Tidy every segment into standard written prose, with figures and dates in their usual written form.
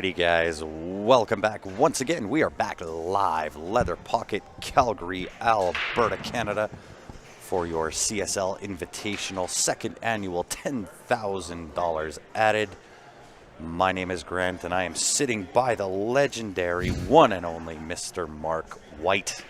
Alrighty, guys, welcome back once again. We are back live, Leather Pocket, Calgary, Alberta, Canada, for your CSL Invitational second annual $10,000 added. My name is Grant, and I am sitting by the legendary one and only Mr. Mark White.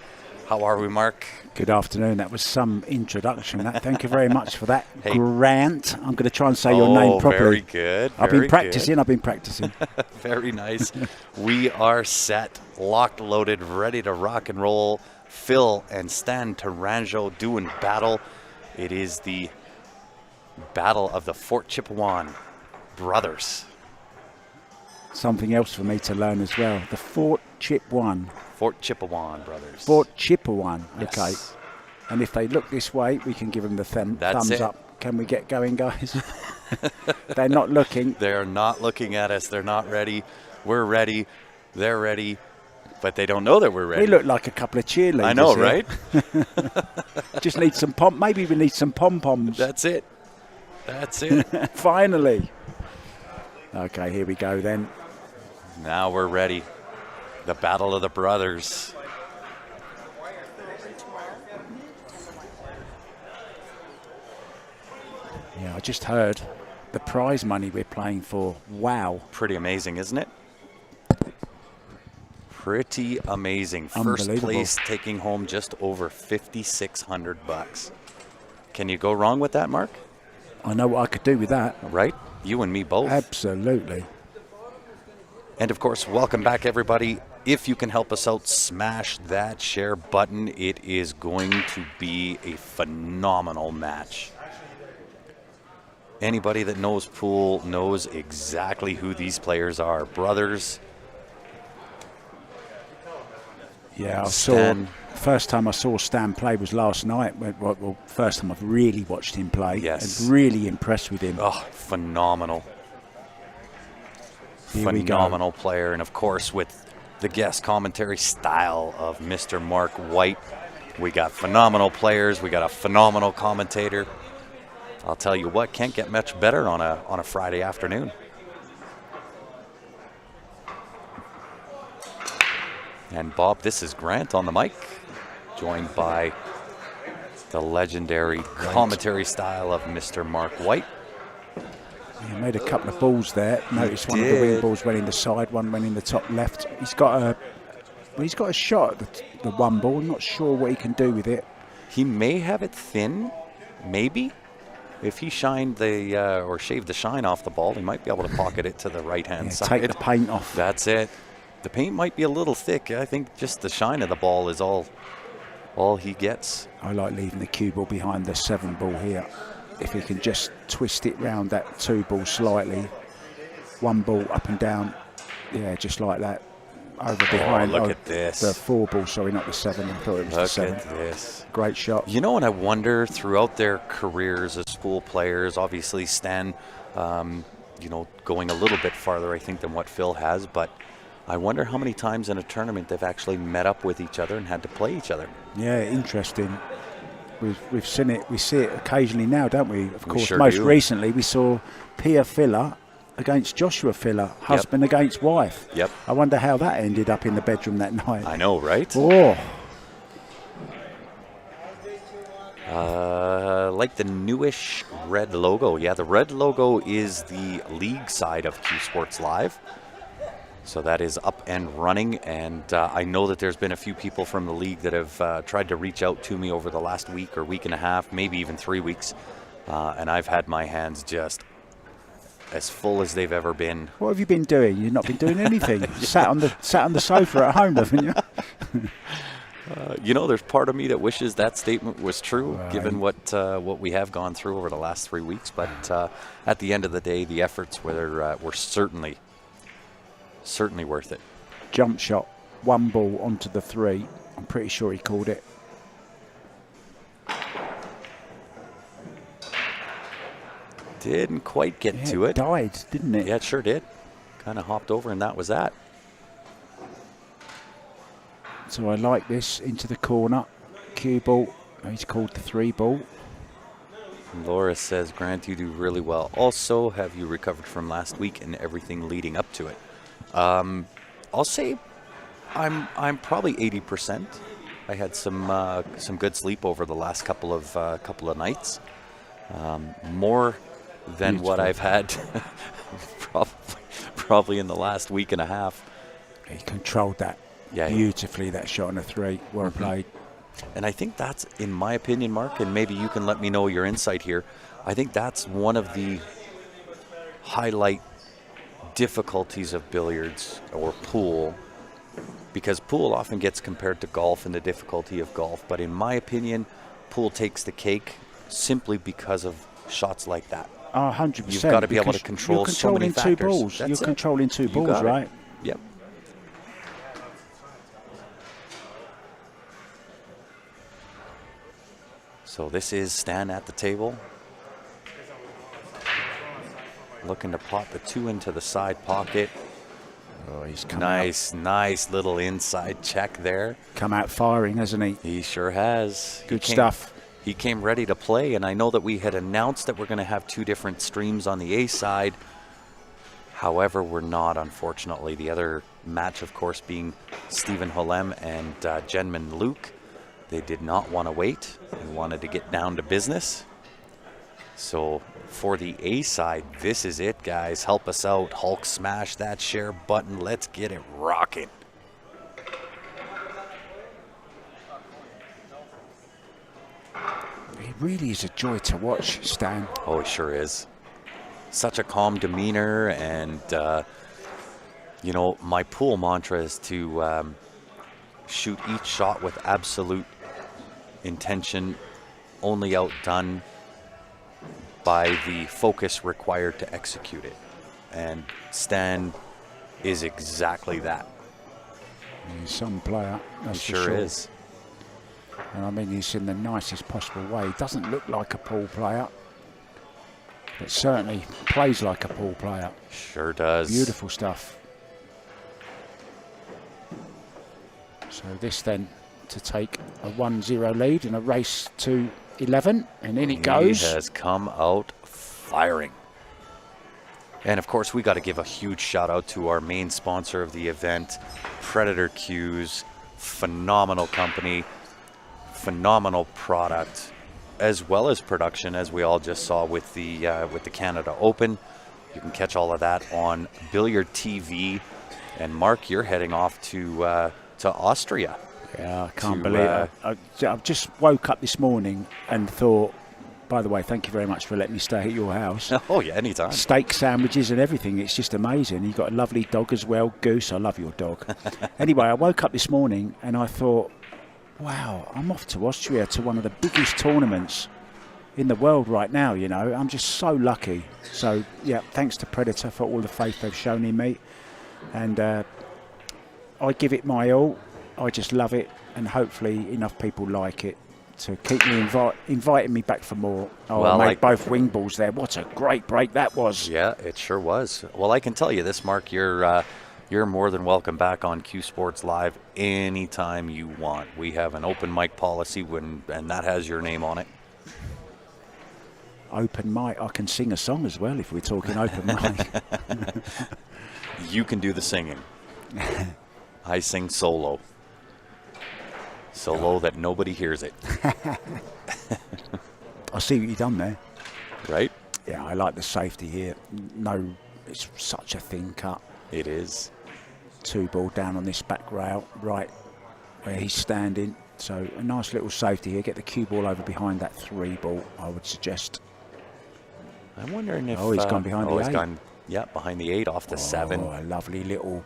How are we, Mark? Good afternoon. That was some introduction. Thank you very much for that, hey. Grant. I'm going to try and say your name properly. Very good. I've been practicing. Very nice. We are set, locked, loaded, ready to rock and roll. Phil and Stan Taranjo doing battle. It is the battle of the Fort Chipewyan brothers. Something else for me to learn as well. The Fort Chipewyan. Fort Chipewyan brothers. Fort Chipewyan. Yes. Okay. And if they look this way, we can give them the thumbs up. Can we get going, guys? They're not looking. They're not looking at us. They're not ready. We're ready. They're ready. But they don't know that we're ready. We look like a couple of cheerleaders. I know, right? Just need some maybe we need some pom-poms. That's it. That's it. Finally. Okay, here we go then. Now we're ready. The battle of the brothers. Yeah, I just heard the prize money we're playing for. Wow. Pretty amazing, isn't it? Pretty amazing. First place taking home just over $5,600. Can you go wrong with that, Mark? I know what I could do with that. Right? You and me both. Absolutely. And of course, welcome back, everybody. If you can help us out, smash that share button. It is going to be a phenomenal match. Anybody that knows pool knows exactly who these players are. Brothers. Yeah, first time I saw Stan play was last night. Well, first time I've really watched him play. Yes. And really impressed with him. Oh, phenomenal. Phenomenal player. And of course, with the guest commentary style of Mr. Mark White, we got phenomenal players. We got a phenomenal commentator. I'll tell you what, can't get much better on a Friday afternoon. And Bob, this is Grant on the mic, joined by the legendary commentary style of Mr. Mark White. He made a couple of balls there. Notice one of the wing balls went in the side, one went in the top left. He's got a shot at the one ball. I'm not sure what he can do with it. He may have it thin, maybe. If he shined or shaved the shine off the ball, he might be able to pocket it to the right-hand side. Take the paint off. That's it. The paint might be a little thick. I think just the shine of the ball is all he gets. I like leaving the cue ball behind the 7 ball here. If he can just twist it round that 2 ball slightly, 1 ball up and down, yeah, just like that. Over behind. Look at this. The 4 ball, sorry, not the 7. I thought it was the 7. Look at this. Great shot. You know, and I wonder throughout their careers as pool players, obviously Stan, going a little bit farther, I think, than what Phil has, but I wonder how many times in a tournament they've actually met up with each other and had to play each other. Yeah, interesting. We've seen it. We see it occasionally now, don't we? Of course, sure most do. recently we saw Pia Filler against Joshua Filler, husband against wife. Yep. I wonder how that ended up in the bedroom that night. I know, right? Oh. Like the newish red logo. Yeah, the red logo is the league side of Q Sports Live. So that is up and running, and I know that there's been a few people from the league that have tried to reach out to me over the last week or week and a half, maybe even 3 weeks, and I've had my hands just as full as they've ever been. What have you been doing? You've not been doing anything. Yeah. Sat on the sofa at home, haven't you? There's part of me that wishes that statement was true, right, given what we have gone through over the last 3 weeks. But at the end of the day, the efforts were certainly worth it. Jump shot, 1 ball onto the 3. I'm pretty sure he called it. Didn't quite get to it. It died, didn't it? Yeah, it sure did. Kind of hopped over, and that was that. So I like this into the corner. Cue ball. He's called the 3 ball. Laura says, Grant, you do really well. Also, have you recovered from last week and everything leading up to it? I'll say I'm probably 80%. I had some good sleep over the last couple of nights, more than Beautiful. what I've had probably in the last week and a half. He controlled that beautifully, that shot on a 3. Well played. And I think that's, in my opinion, Mark, and maybe you can let me know your insight here, I think that's one of the highlight difficulties of billiards or pool, because pool often gets compared to golf and the difficulty of golf, but in my opinion, pool takes the cake simply because of shots like that. 100%. You've got to be able to control so many factors. Two balls. You're controlling two balls, right? Yep. So this is Stan at the table, looking to pop the 2 into the side pocket. Oh, he's come nice little inside check there. Come out firing, hasn't he? He sure has. Good stuff. He came ready to play, and I know that we had announced that we're going to have 2 different streams on the A side. However, we're not, unfortunately. The other match, of course, being Stephen Holem and Jenman Luke. They did not want to wait. They wanted to get down to business. So for the A side, this is it, guys. Help us out. Hulk, smash that share button. Let's get it rocking. He really is a joy to watch, Stan. Oh, it sure is. Such a calm demeanor, and you know, my pool mantra is to shoot each shot with absolute intention, only outdone by the focus required to execute it. And Stan is exactly that. He's some player, that's He for sure sure. is. And I mean, he's in the nicest possible way. He doesn't look like a pool player, but certainly plays like a pool player. Sure does. Beautiful stuff. So this then to take a 1-0 lead in a race to 11, and in it goes. He has come out firing. And of course, we got to give a huge shout out to our main sponsor of the event, Predator Cues. Phenomenal company, phenomenal product, as well as production, as we all just saw with the Canada Open. You can catch all of that on Billiard TV. And Mark, you're heading off to Austria. Yeah, I can't believe it. I've just woke up this morning and thought, by the way, thank you very much for letting me stay at your house. Oh, yeah, anytime. Steak sandwiches and everything. It's just amazing. You've got a lovely dog as well, Goose. I love your dog. Anyway, I woke up this morning and I thought, wow, I'm off to Austria to one of the biggest tournaments in the world right now, you know. I'm just so lucky. So, yeah, thanks to Predator for all the faith they've shown in me. And I give it my all. I just love it, and hopefully enough people like it to keep me inviting me back for more. Oh, well, I made both wing balls there. What a great break that was. Yeah, it sure was. Well, I can tell you this, Mark, you're more than welcome back on Q Sports Live anytime you want. We have an open mic policy, and that has your name on it. Open mic. I can sing a song as well if we're talking open mic. You can do the singing. I sing solo. Solo that nobody hears it. I see what you've done there. Right? Yeah, I like the safety here. No, it's such a thin cut. It is. 2 ball down on this back rail, right where he's standing. So a nice little safety here. Get the cue ball over behind that 3 ball, I would suggest. I'm wondering if... Oh, he's gone behind the 8. He's gone, yeah, behind the 8 off the 7. Oh, a lovely little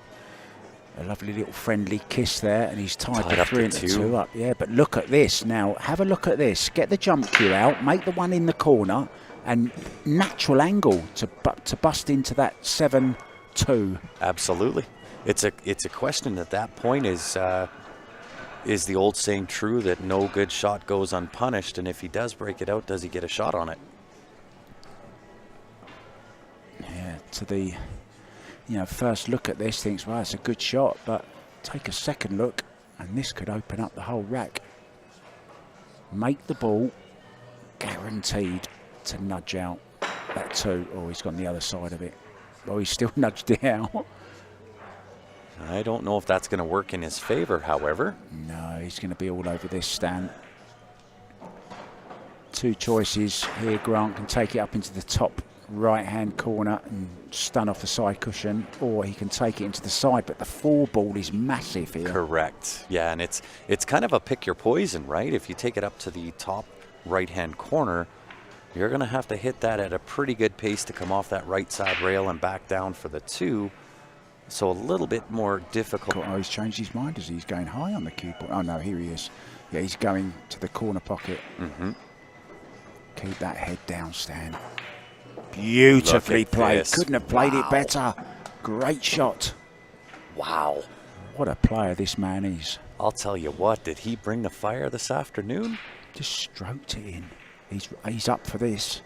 friendly kiss there, and he's tied the 3 into 2 up. Yeah, but look at this now. Have a look at this. Get the jump cue out, make the one in the corner, and natural angle to bust into that 7-2. Absolutely. It's a question at that point is the old saying true that no good shot goes unpunished, and if he does break it out, does he get a shot on it? Yeah, to the first look at this, thinks, well, it's a good shot, but take a second look, and this could open up the whole rack. Make the ball guaranteed to nudge out that 2. Oh, he's gone the other side of it. Oh, he's still nudged it out. I don't know if that's going to work in his favor, however. No, he's going to be all over this, Stan. Two choices here. Grant can take it up into the top right-hand corner and stun off the side cushion, or he can take it into the side, but the 4 ball is massive here. Correct. Yeah, and it's kind of a pick your poison, right? If you take it up to the top right-hand corner, you're going to have to hit that at a pretty good pace to come off that right side rail and back down for the 2. So a little bit more difficult. Oh, he's changed his mind as he's going high on the cue ball. Oh, no, here he is. Yeah, he's going to the corner pocket. Keep that head down, Stan. Beautifully played. This. Couldn't have played it better. Great shot. Wow. What a player this man is. I'll tell you what, did he bring the fire this afternoon? Just stroked it in. He's up for this.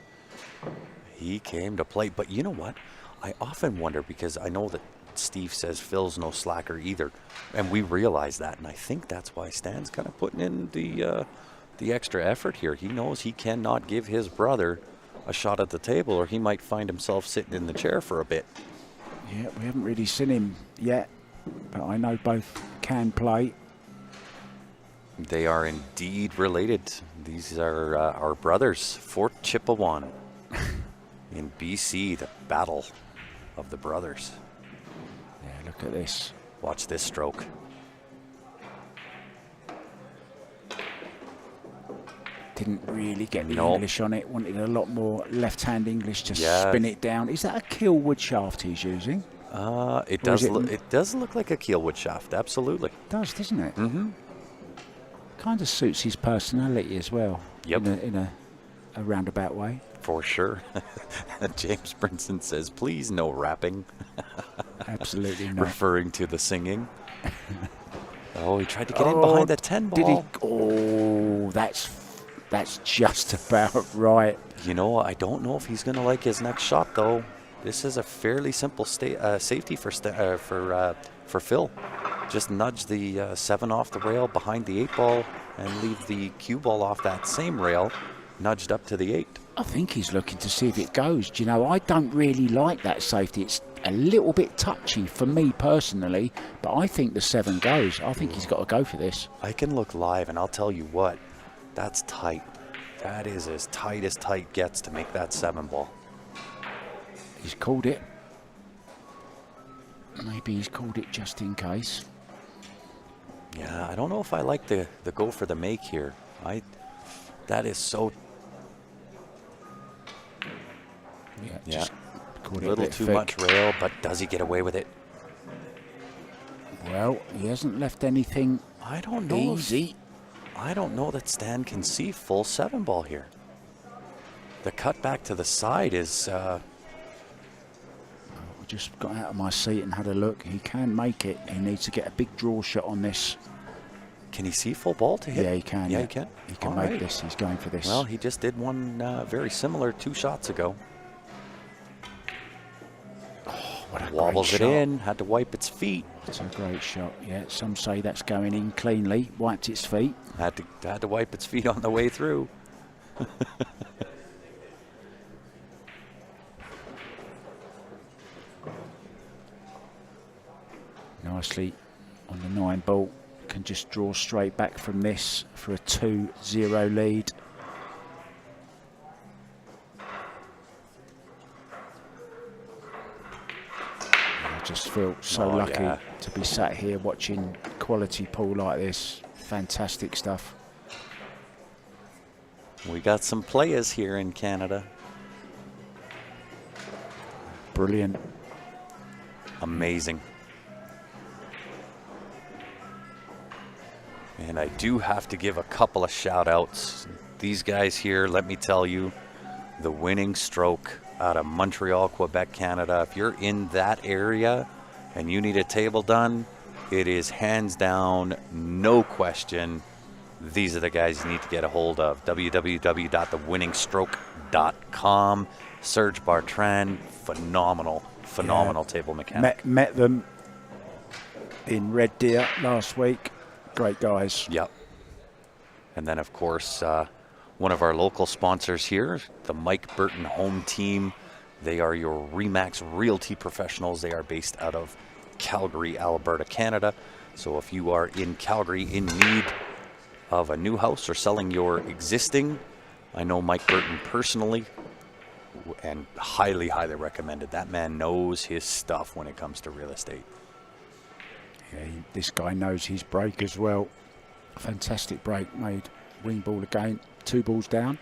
He came to play. But you know what? I often wonder, because I know that Steve says Phil's no slacker either, and we realize that, and I think that's why Stan's kind of putting in the extra effort here. He knows he cannot give his brother a shot at the table, or he might find himself sitting in the chair for a bit. Yeah, we haven't really seen him yet, but I know both can play. They are indeed related. These are our brothers, Fort Chippewan in BC, the battle of the brothers. Yeah, look at this. Watch this stroke. Didn't really get the English on it. Wanted a lot more left-hand English to spin it down. Is that a keelwood shaft he's using? It does look like a keelwood shaft, absolutely. It does, doesn't it? Kind of suits his personality as well. Yep. In a roundabout way. For sure. James Brinson says, please no rapping. Absolutely not. Referring to the singing. Oh, he tried to get in behind the 10 ball. Did he? Oh, that's just about right. You know, I don't know if he's going to like his next shot, though. This is a fairly simple safety for Phil. Just nudge the 7 off the rail behind the 8 ball and leave the cue ball off that same rail, nudged up to the 8. I think he's looking to see if it goes. Do you know, I don't really like that safety. It's a little bit touchy for me personally, but I think the 7 goes. I think he's got to go for this. I can look live, and I'll tell you what, that's tight. That is as tight gets to make that 7 ball. He's called it. Maybe he's called it just in case. Yeah, I don't know if I like the go for the make here. That is so... Yeah, a little too much rail, but does he get away with it? Well, he hasn't left anything I don't know easy. I don't know that Stan can see full 7 ball here. The cut back to the side is... I just got out of my seat and had a look. He can make it. He needs to get a big draw shot on this. Can he see full ball to hit? Yeah, he can. Yeah, he can. He can make this. He's going for this. Well, he just did one very similar 2 shots ago. What a Wobbles great it shot. in, had to wipe its feet. It's a great shot. Yeah, some say that's going in cleanly. Wiped its feet. Had to wipe its feet on the way through. Nicely on the 9 ball. Can just draw straight back from this for a 2-0 lead. I just feel so lucky to be sat here watching quality pool like this. Fantastic stuff. We got some players here in Canada. Brilliant. Amazing. And I do have to give a couple of shout outs. These guys here, let me tell you, the winning stroke out of Montreal, Quebec, Canada. If you're in that area and you need a table done, it is hands down, no question. These are the guys you need to get a hold of. www.thewinningstroke.com. Serge Bartrand, phenomenal table mechanic. Met them in Red Deer last week. Great guys. Yep. And then, of course, one of our local sponsors here, the Mike Burton Home Team. They are your RE/MAX Realty professionals. They are based out of Calgary, Alberta, Canada. So if you are in Calgary in need of a new house or selling your existing, I know Mike Burton personally, and highly, highly recommended. That man knows his stuff when it comes to real estate. Yeah, this guy knows his break as well. Fantastic break made. Wing ball again, 2 balls down.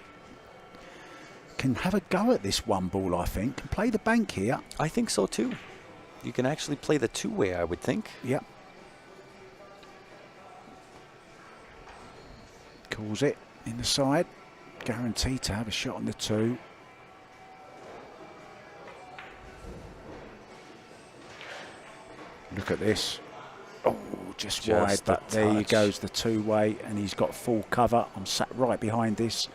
Can have a go at this 1 ball, I think. Can play the bank here. I think so too. You can actually play the 2-way, I would think. Yep. Calls it in the side. Guaranteed to have a shot on the 2. Look at this. Oh, just wide, but there he goes, the 2-way, and he's got full cover. I'm sat right behind this.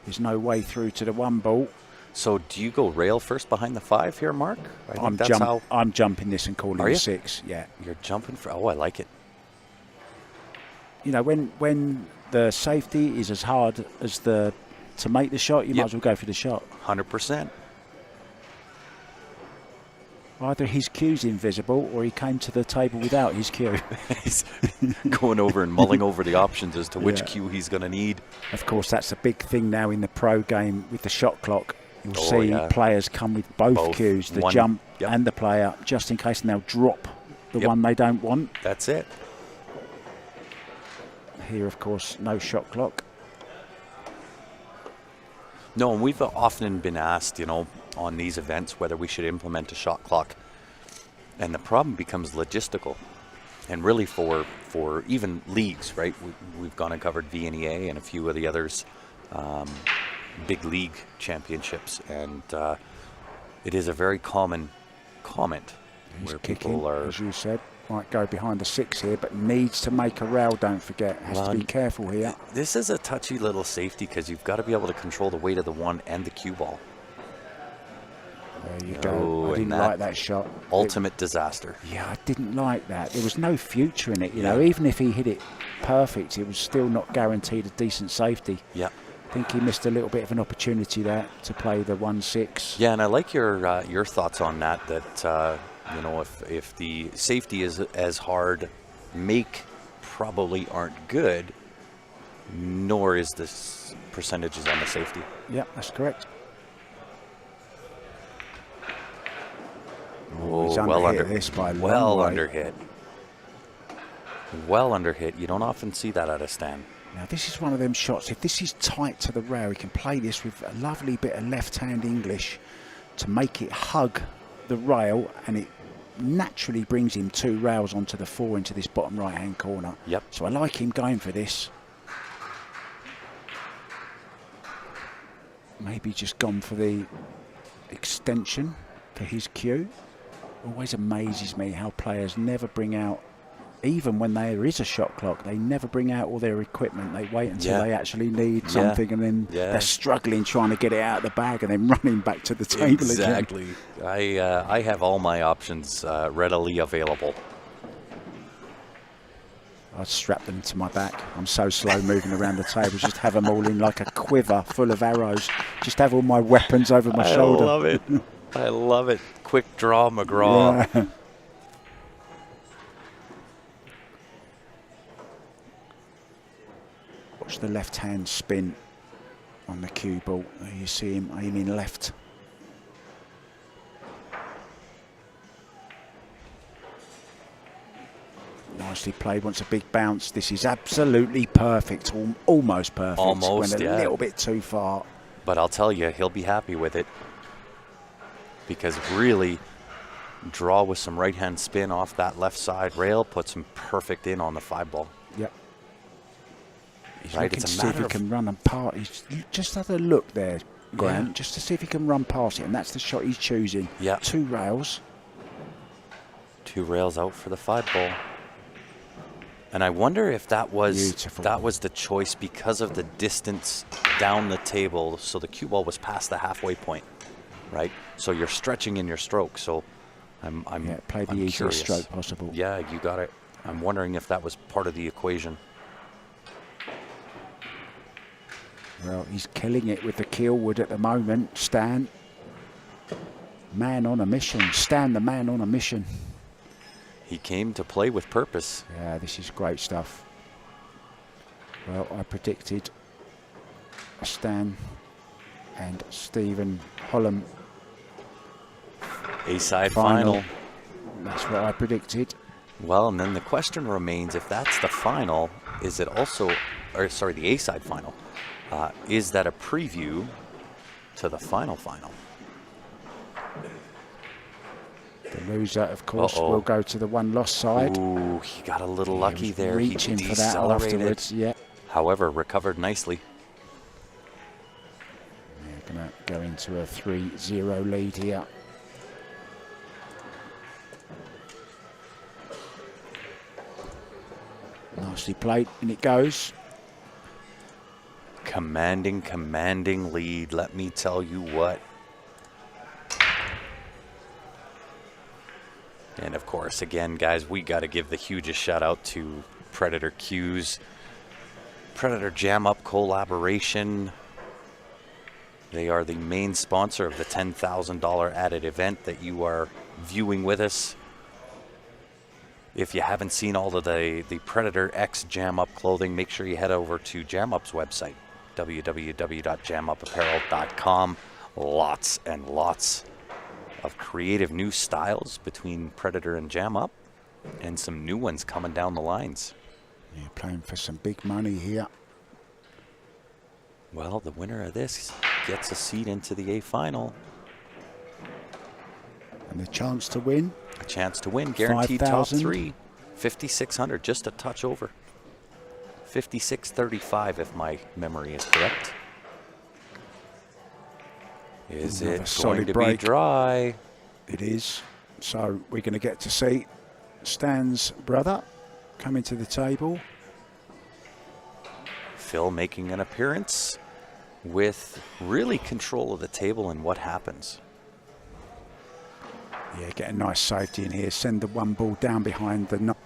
There's no way through to the 1 ball. So do you go rail first behind the 5 here, Mark? I'm jumping this and calling the 6. Yeah. You're jumping for, oh, I like it. You know, when the safety is as hard as to make the shot, you might as well go for the shot. 100%. Either his cue's invisible or he came to the table without his cue. He's going over and mulling over the options as to which cue he's going to need. Of course, that's a big thing now in the pro game with the shot clock. You'll see players come with both cues, the jump and the player, just in case, and they'll drop the one they don't want. That's it. Here, of course, no shot clock. No, and we've often been asked, you know, on these events whether we should implement a shot clock. And the problem becomes logistical. And really for even leagues, right? We've gone and covered VNEA and a few of the others, big league championships. And it is a very common comment where people are, as you said, might go behind the 6 here, but needs to make a rail, don't forget. Has to be careful here. This is a touchy little safety because you've got to be able to control the weight of the 1 and the cue ball. There you go. I didn't like that shot. Ultimate disaster. Yeah, I didn't like that. There was no future in it, you know. Even if he hit it perfect, it was still not guaranteed a decent safety. Yeah. I think he missed a little bit of an opportunity there to play the 1-6. Yeah, and I like your thoughts on that, you know, if the safety is as hard, make probably aren't good, nor is this percentages on the safety. Yeah, that's correct. Oh, he's well under this by well under hit. Well under hit. You don't often see that at a stand. Now this is one of them shots. If this is tight to the rail, he can play this with a lovely bit of left-hand English to make it hug the rail, and it naturally brings him 2 rails onto the 4 into this bottom right-hand corner. Yep. So I like him going for this. Maybe just gone for the extension for his cue. Always amazes me how players never bring out, even when there is a shot clock, they never bring out all their equipment. They wait until they actually need something, and then they're struggling trying to get it out of the bag and then running back to the table again. Exactly. I have all my options readily available. I'd strap them to my back. I'm so slow moving around the table. Just have them all in like a quiver full of arrows. Just have all my weapons over my shoulder. I love it. I love it. Quick draw McGraw. Yeah. Watch the left-hand spin on the cue ball. There you see him aiming left. Nicely played. Wants a big bounce. This is absolutely perfect. Almost perfect. Almost, went a little bit too far. But I'll tell you, he'll be happy with it. Because really, draw with some right-hand spin off that left side rail puts him perfect in on the 5 ball. Yep. He's right, looking to see if he can run and pass. He's just had a look there, Grant, just to see if he can run past it, and that's the shot he's choosing. Yeah. 2 rails. 2 rails out for the 5 ball. And I wonder if that was the choice because of the distance down the table, so the cue ball was past the halfway point. Right, so you're stretching in your stroke. So play the easiest stroke possible. Yeah, you got it. I'm wondering if that was part of the equation. Well, he's killing it with the keelwood at the moment. Stan, man on a mission. Stan, the man on a mission. He came to play with purpose. Yeah, this is great stuff. Well, I predicted Stan and Stephen Holland A-side final. That's what I predicted. Well, and then the question remains, if that's the final, is it also, or sorry, the A-side final, is that a preview to the final? The loser, of course, will go to the one-loss side. Ooh, he got a little lucky there. Reaching He for that afterwards, yeah. However, recovered nicely. They're going to go into a 3-0 lead here. Nicely played, and it goes. Commanding lead, let me tell you what. And of course, again, guys, we got to give the hugest shout out to Predator Q's Predator Jam Up collaboration. They are the main sponsor of the $10,000 added event that you are viewing with us. If you haven't seen all of the Predator X Jam Up clothing, make sure you head over to Jam Up's website, www.jamupapparel.com. Lots and lots of creative new styles between Predator and Jam Up, and some new ones coming down the lines. You're playing for some big money here. Well, the winner of this gets a seat into the A final. And the chance to win. A chance to win, guaranteed 5,000. top three. 5,600, just a touch over. 56.35 if my memory is correct. Is it going to be dry? It is. So we're going to get to see Stan's brother coming to the table. Phil making an appearance with really control of the table and what happens. Yeah, get a nice safety in here. Send the one ball down behind the knot.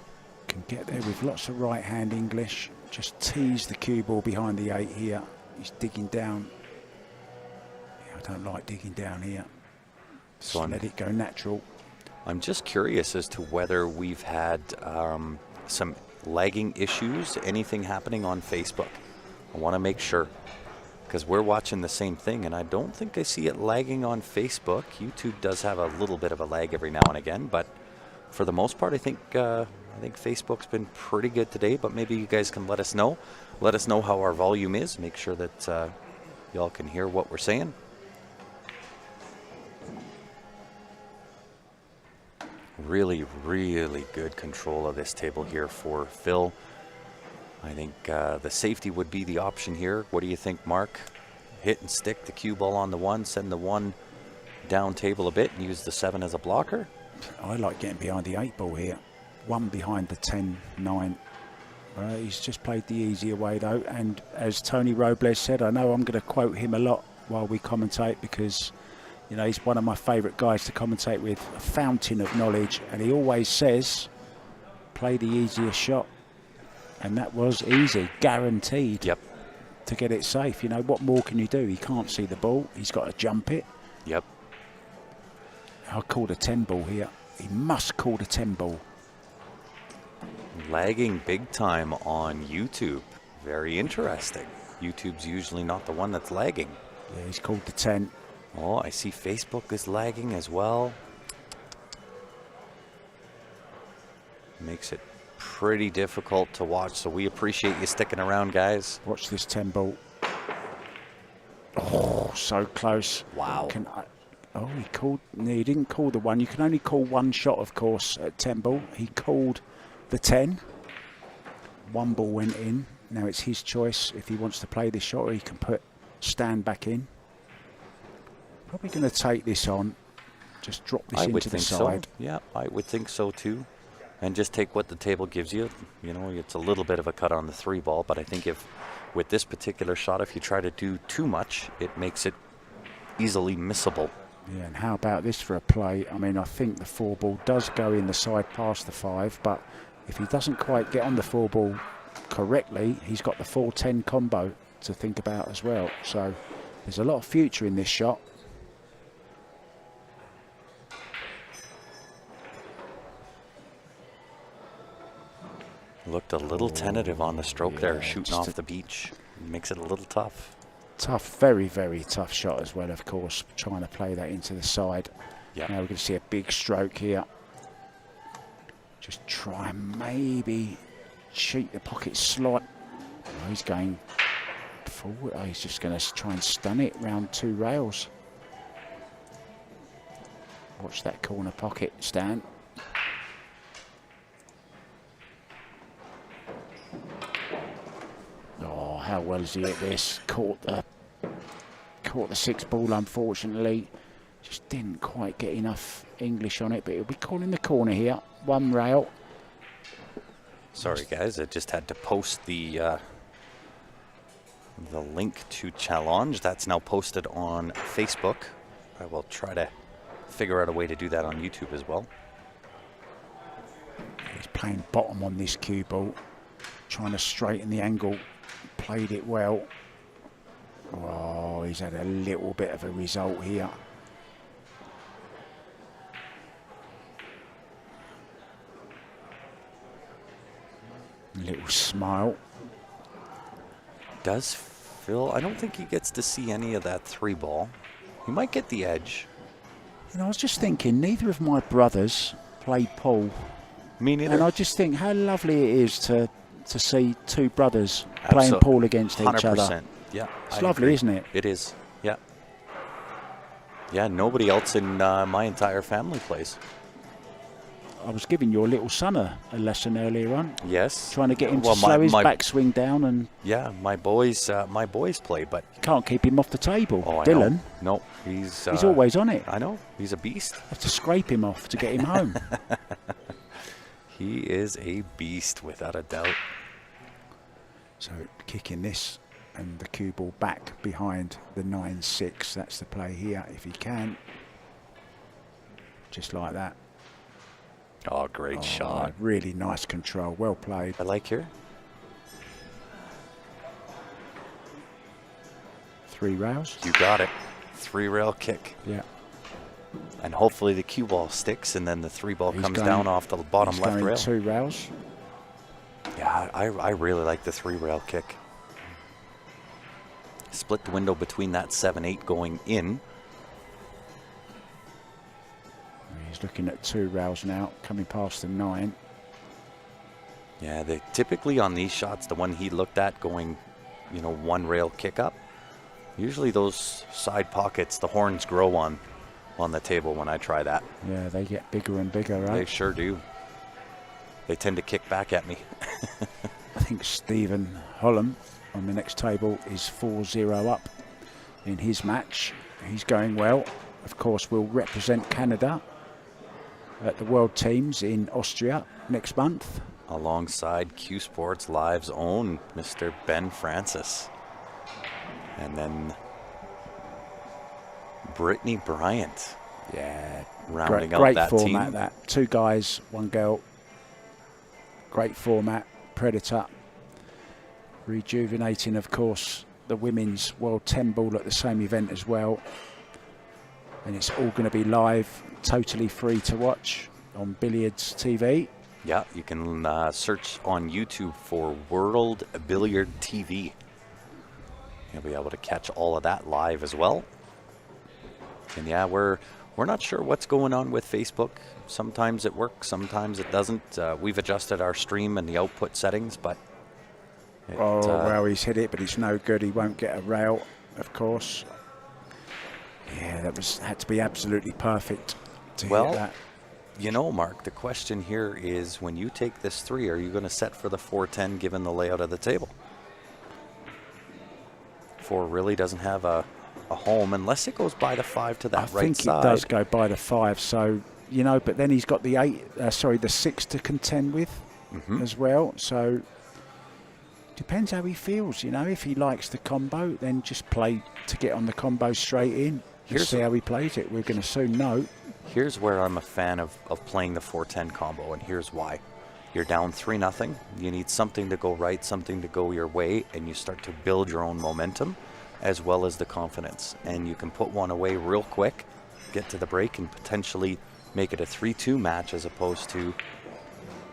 Can get there with lots of right hand English. Just tease the cue ball behind the 8 here. He's digging down. Yeah, I don't like digging down here. So let it go natural. I'm just curious as to whether we've had some lagging issues, anything happening on Facebook. I want to make sure, because we're watching the same thing, and I don't think I see it lagging on Facebook. YouTube does have a little bit of a lag every now and again, but for the most part, I think Facebook's been pretty good today. But maybe you guys can let us know. Let us know how our volume is. Make sure that y'all can hear what we're saying. Really, really good control of this table here for Phil. I think the safety would be the option here. What do you think, Mark? Hit and stick the cue ball on the 1, send the 1 down table a bit and use the 7 as a blocker? I like getting behind the 8 ball here. 1 behind the 10-9. He's just played the easier way though, and as Tony Robles said, I know I'm going to quote him a lot while we commentate, because you know, he's one of my favourite guys to commentate with, a fountain of knowledge, and he always says, play the easier shot. And that was easy, guaranteed. Yep. To get it safe. You know, what more can you do? He can't see the ball. He's got to jump it. Yep. I called a 10 ball here. He must call the 10 ball. Lagging big time on YouTube. Very interesting. YouTube's usually not the one that's lagging. Yeah, he's called the 10. Oh, I see Facebook is lagging as well. Makes it pretty difficult to watch, so we appreciate you sticking around, guys. Watch this 10 ball. Oh, so close. Wow. He called. No, he didn't call the 1. You can only call one shot, of course, at 10 ball. He called the 10. 1 ball went in. Now it's his choice if he wants to play this shot, or he can put Stan back in. Probably going to take this on. Just drop this into the side. So. Yeah, I would think so too. And just take what the table gives you. You know, it's a little bit of a cut on the 3 ball, but I think if, with this particular shot, if you try to do too much, it makes it easily missable. Yeah, and how about this for a play? I mean, I think the 4 ball does go in the side past the 5, but if he doesn't quite get on the 4 ball correctly, he's got the 4-10 combo to think about as well. So there's a lot of future in this shot. Looked a little tentative on the stroke there, shooting off the beach. Makes it a little tough. Tough, very, very tough shot as well, of course, trying to play that into the side. Yeah. Now we're going to see a big stroke here. Just try and maybe cheat the pocket slot. Oh, he's going forward. Oh, he's just going to try and stun it round 2 rails. Watch that corner pocket, Stan. Oh, how well is he at this? Caught the 6th ball, unfortunately. Just didn't quite get enough English on it, but he'll be calling the corner here. 1 rail. Sorry, guys. I just had to post the link to challenge. That's now posted on Facebook. I will try to figure out a way to do that on YouTube as well. He's playing bottom on this cue ball, trying to straighten the angle. Played it well. Oh, he's had a little bit of a result here. Little smile. Does Phil, I don't think he gets to see any of that 3 ball. He might get the edge. And I was just thinking, neither of my brothers played pool. Me neither. And I just think how lovely it is to see 2 brothers playing pool against each 100%. other. Yeah, it's lovely, isn't it? It is. Yeah. Yeah, nobody else in my entire family plays. I was giving your little son a lesson earlier on. Yes. Trying to get him to slow his backswing down, and yeah, my boys play, but you can't keep him off the table. Oh, Dylan. No, he's always on it. I know. He's a beast. I have to scrape him off to get him home. He is a beast, without a doubt. So kicking this and the cue ball back behind the 9-6. That's the play here, if he can. Just like that. Oh, great shot. Really nice control. Well played. I like here. 3 rails. You got it. 3 rail kick. Yeah. And hopefully the cue ball sticks and then the 3 ball comes down off the bottom left rail. 2 rails. Yeah, I really like the 3 rail kick. Split the window between that 7-8 going in. He's looking at 2 rails now, coming past the 9. Yeah, they typically on these shots, the one he looked at going, 1 rail kick up. Usually those side pockets, the horns grow on the table when I try that. Yeah, they get bigger and bigger, right? They sure do. They tend to kick back at me. I think Stephen Holland on the next table is 4-0 up in his match. He's going well. Of course, will represent Canada at the World Teams in Austria next month. Alongside Q Sports Live's own Mr. Ben Francis. And then Brittany Bryant. Yeah, rounding out great that format, team. that. 2 guys, 1 girl. Great format, Predator. Rejuvenating, of course, the women's World 10 ball at the same event as well. And it's all going to be live, totally free to watch on Billiards TV. Yeah, you can search on YouTube for World Billiard TV. You'll be able to catch all of that live as well. And yeah, we're not sure what's going on with Facebook. Sometimes it works, sometimes it doesn't. We've adjusted our stream and the output settings, but well, he's hit it, but it's no good. He won't get a rail, of course. Yeah, had to be absolutely perfect to hit that. Mark, the question here is, when you take this 3, are you going to set for the 410 given the layout of the table? 4 really doesn't have a home unless it goes by the 5 to that right side. I think it does go by the 5, so, but then he's got the 6 to contend with as well, so depends how he feels, If he likes the combo, then just play to get on the combo straight in. See how he plays it. We're going to soon know. Here's where I'm a fan of playing the 410 combo, and here's why. You're down 3-0. You need something to go right, something to go your way, and you start to build your own momentum as well as the confidence. And you can put one away real quick, get to the break, and potentially make it a 3-2 match as opposed to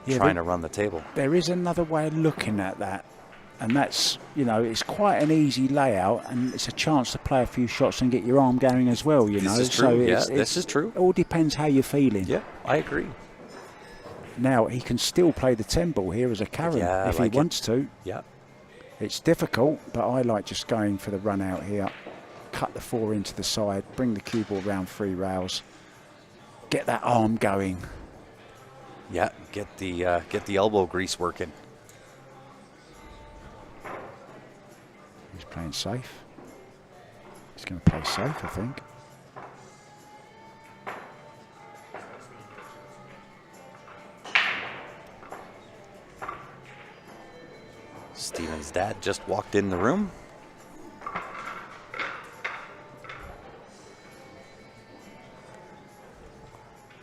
trying to run the table. There is another way of looking at that, and that's, you know, it's quite an easy layout, and it's a chance to play a few shots and get your arm going as well, you know. This is true. This is true. It all depends how you're feeling. Yeah, I agree. Now, he can still play the 10 ball here as a carry if he wants to. Yeah. It's difficult, but I like just going for the run out here. Cut the 4 into the side, bring the cue ball round 3 rails, get that arm going. Yeah, get the elbow grease working. He's playing safe. He's going to play safe, I think. Steven's dad just walked in the room.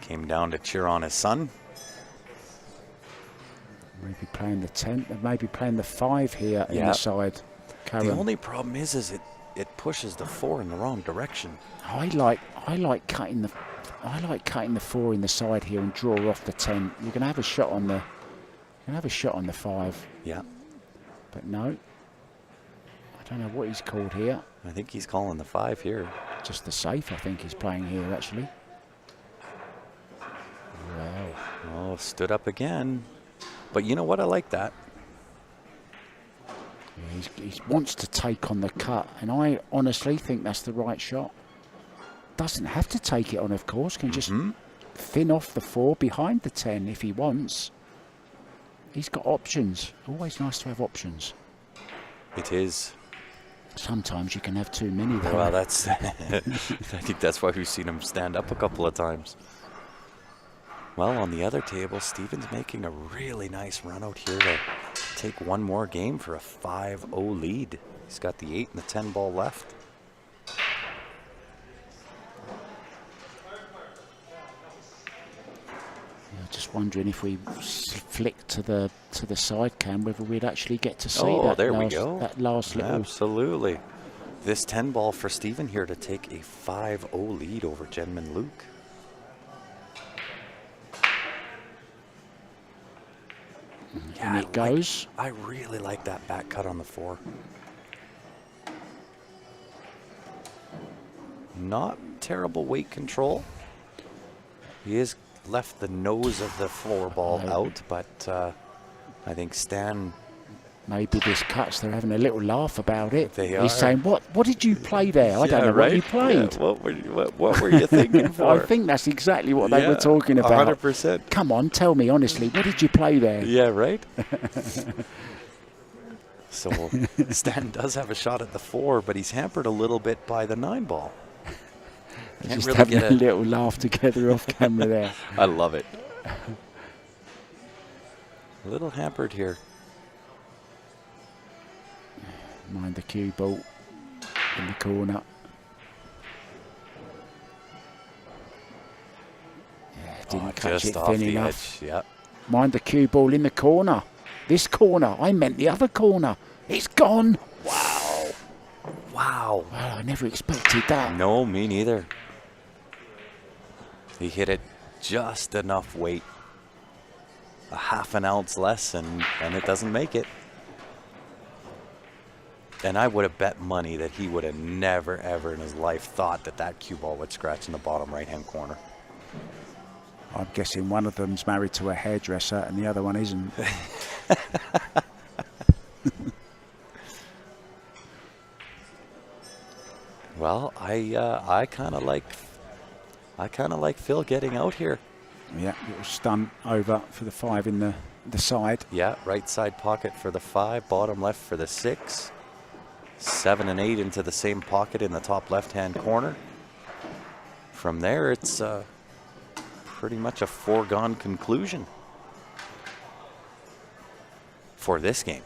Came down to cheer on his son. Maybe playing the 10, maybe playing the 5 here in the side. Karen. The only problem is it pushes the 4 in the wrong direction. I like cutting the 4 in the side here and draw off the 10. You're going to have a shot on the 5. Yeah. But no. I don't know what he's called here. I think he's calling the 5 here. Just the safe, I think he's playing here actually. Wow. Oh, stood up again. But you know what? I like that. Yeah, he wants to take on the cut, and I honestly think that's the right shot. Doesn't have to take it on, of course. Can just thin off the 4 behind the 10 if he wants. He's got options. Always nice to have options. It is. Sometimes you can have too many though. Well, that's I think that's why we've seen him stand up a couple of times. Well, on the other table, Steven's making a really nice run out here to take one more game for a 5-0 lead. He's got the 8 and the 10 ball left. Just wondering if we flick to the side cam, whether we'd actually get to see that last little. Absolutely. This 10 ball for Steven here to take a 5-0 lead over Jenman Luke. And it goes. I really like that back cut on the 4. Not terrible weight control. He is left the nose of the 4 ball out, but I think Stan... Maybe this cuts, they're having a little laugh about it. They are. He's saying, what did you play there? I don't know what you played. Yeah, what were you thinking for? I think that's exactly what they were talking about. 100%. Come on, tell me honestly, what did you play there? Yeah, right? So Stan does have a shot at the 4, but he's hampered a little bit by the 9 ball. Just really having a little laugh together off camera there. I love it. A little hampered here. Mind the cue ball in the corner. Yeah, didn't catch it thin enough. Yeah. Mind the cue ball in the corner. This corner. I meant the other corner. It's gone. Wow. Wow. Well, I never expected that. No, me neither. He hit it just enough weight. A half an ounce less, and it doesn't make it. And I would have bet money that he would have never, ever in his life thought that cue ball would scratch in the bottom right-hand corner. I'm guessing one of them's married to a hairdresser and the other one isn't. Well, I kind of like Phil getting out here. Yeah, little stun over for the 5 in the side. Yeah, right side pocket for the 5, bottom left for the 6. 7 and 8 into the same pocket in the top left-hand corner. From there, it's pretty much a foregone conclusion for this game.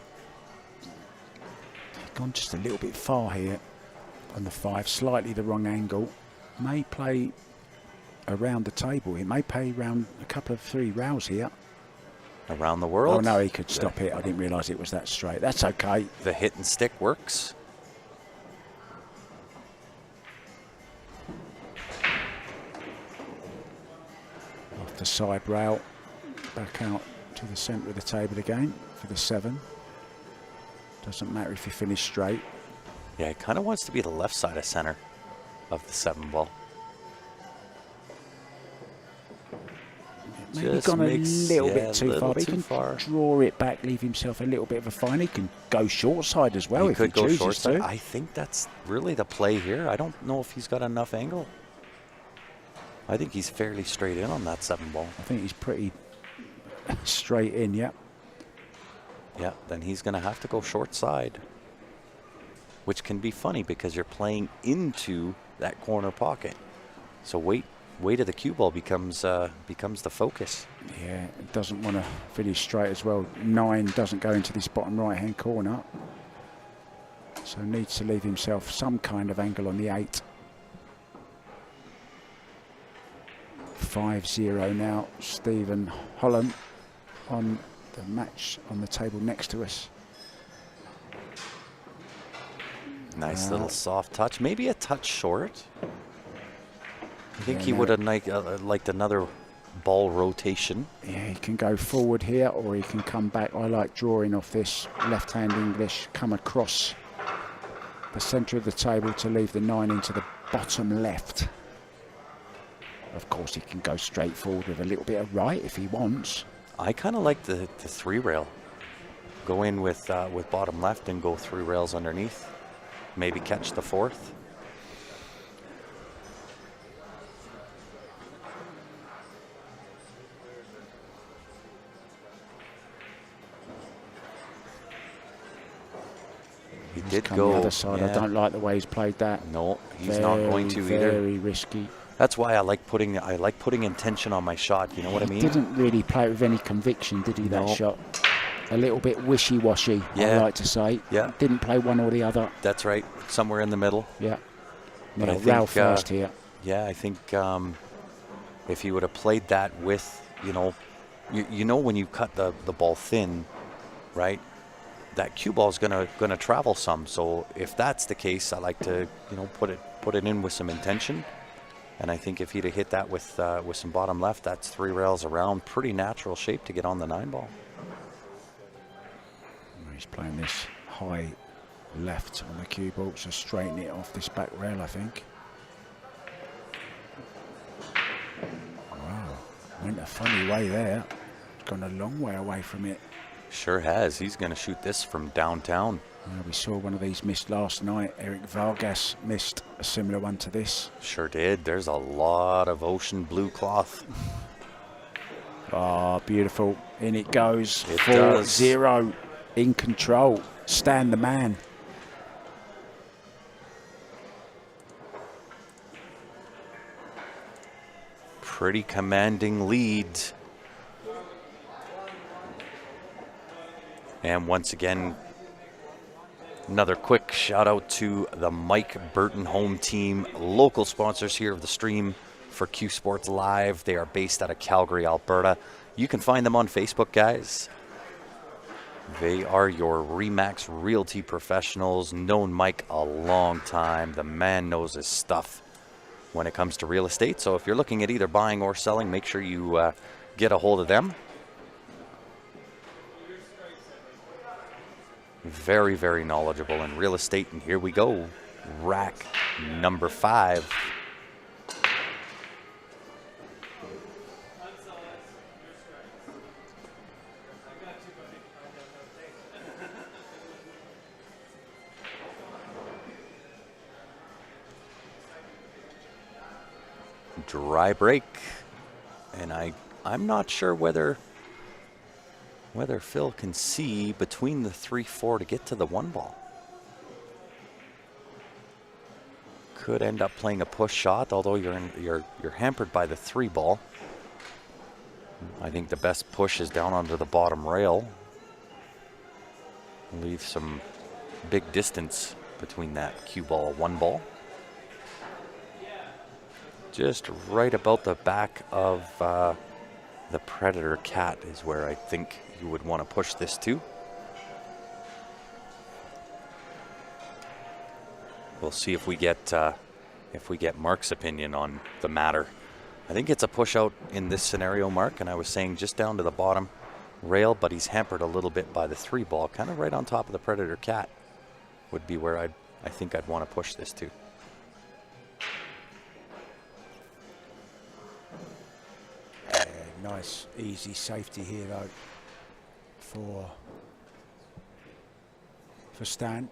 Gone just a little bit far here on the 5, slightly the wrong angle. May play around the table. It may play around a couple of 3 rails here. Around the world. Oh no, he could stop it. I didn't realise it was that straight. That's okay. The hit and stick works. Off the side rail, back out to the centre of the table again for the 7. Doesn't matter if you finish straight. Yeah, he kind of wants to be the left side of center of the 7 ball. Maybe Just gone a makes- little yeah, bit too little far. But he too can far. draw it back, leave himself a little bit of a fine. He can go short side as well He if could he go chooses short side. to. I think that's really the play here. I don't know if he's got enough angle. I think he's fairly straight in on that 7 ball. I think he's pretty straight in, yeah. Yeah, then he's going to have to go short side, which can be funny because you're playing into that corner pocket. So weight of the cue ball becomes the focus. Yeah, it doesn't want to finish straight as well. 9 doesn't go into this bottom right-hand corner. So needs to leave himself some kind of angle on the 8. 5-0 now. Stephen Holland on the match on the table next to us. Nice little soft touch. Maybe a touch short. I think Yeah, he no. would have liked another ball rotation. Yeah, he can go forward here or he can come back. I like drawing off this left-hand English, come across the centre of the table to leave the 9 into the bottom left. Of course, he can go straight forward with a little bit of right if he wants. I kind of like the 3 rail. Go in with bottom left and go 3 rails underneath. Maybe catch the 4th. He did Come go the other side. yeah. I don't like the way he's played that. No, he's not going to either. Very risky. That's why I like putting intention on my shot. You know what I mean? He didn't really play it with any conviction, did he? That No. shot. A little bit wishy-washy, Yeah. I like to say. Yeah. Didn't play one or the other. That's right. Somewhere in the middle. Yeah. But Now, I think, Rail first here. Yeah, I think if he would have played that with, you know when you cut the ball thin, right? That cue ball is gonna travel some. So if that's the case, I like to put it in with some intention. And I think if he'd have hit that with some bottom left, that's 3 rails around, pretty natural shape to get on the 9 ball. He's playing this high left on the cue ball, so straighten it off this back rail, I think. Wow, went a funny way there. Gone a long way away from it. Sure has. He's going to shoot this from downtown. We saw one of these missed last night. Eric Vargas missed a similar one to this. Sure did. There's a lot of ocean blue cloth. Ah, beautiful. In it goes. It 4-0. In control. Stan the man. Pretty commanding lead. And once again, another quick shout out to the Mike Burton home team, local sponsors here of the stream for Q Sports Live. They are based out of Calgary, Alberta. You can find them on Facebook, guys. They are your RE/MAX Realty professionals. Known Mike a long time. The man knows his stuff when it comes to real estate. So if you're looking at either buying or selling, make sure you get a hold of them. Very, very knowledgeable in real estate. And here we go. Rack number 5. Dry break. And I'm not sure whether Phil can see between the 3-4 to get to the 1 ball. Could end up playing a push shot, although you're hampered by the 3 ball. I think the best push is down onto the bottom rail. Leave some big distance between that cue ball, 1 ball. Just right about the back of the Predator Cat is where I think you would want to push this to. We'll see if we get Mark's opinion on the matter. I think it's a push out in this scenario, Mark, and I was saying just down to the bottom rail, but he's hampered a little bit by the 3 ball, kind of right on top of the Predator Cat would be where I think I'd want to push this to. Yeah, nice, easy safety here though for Stan.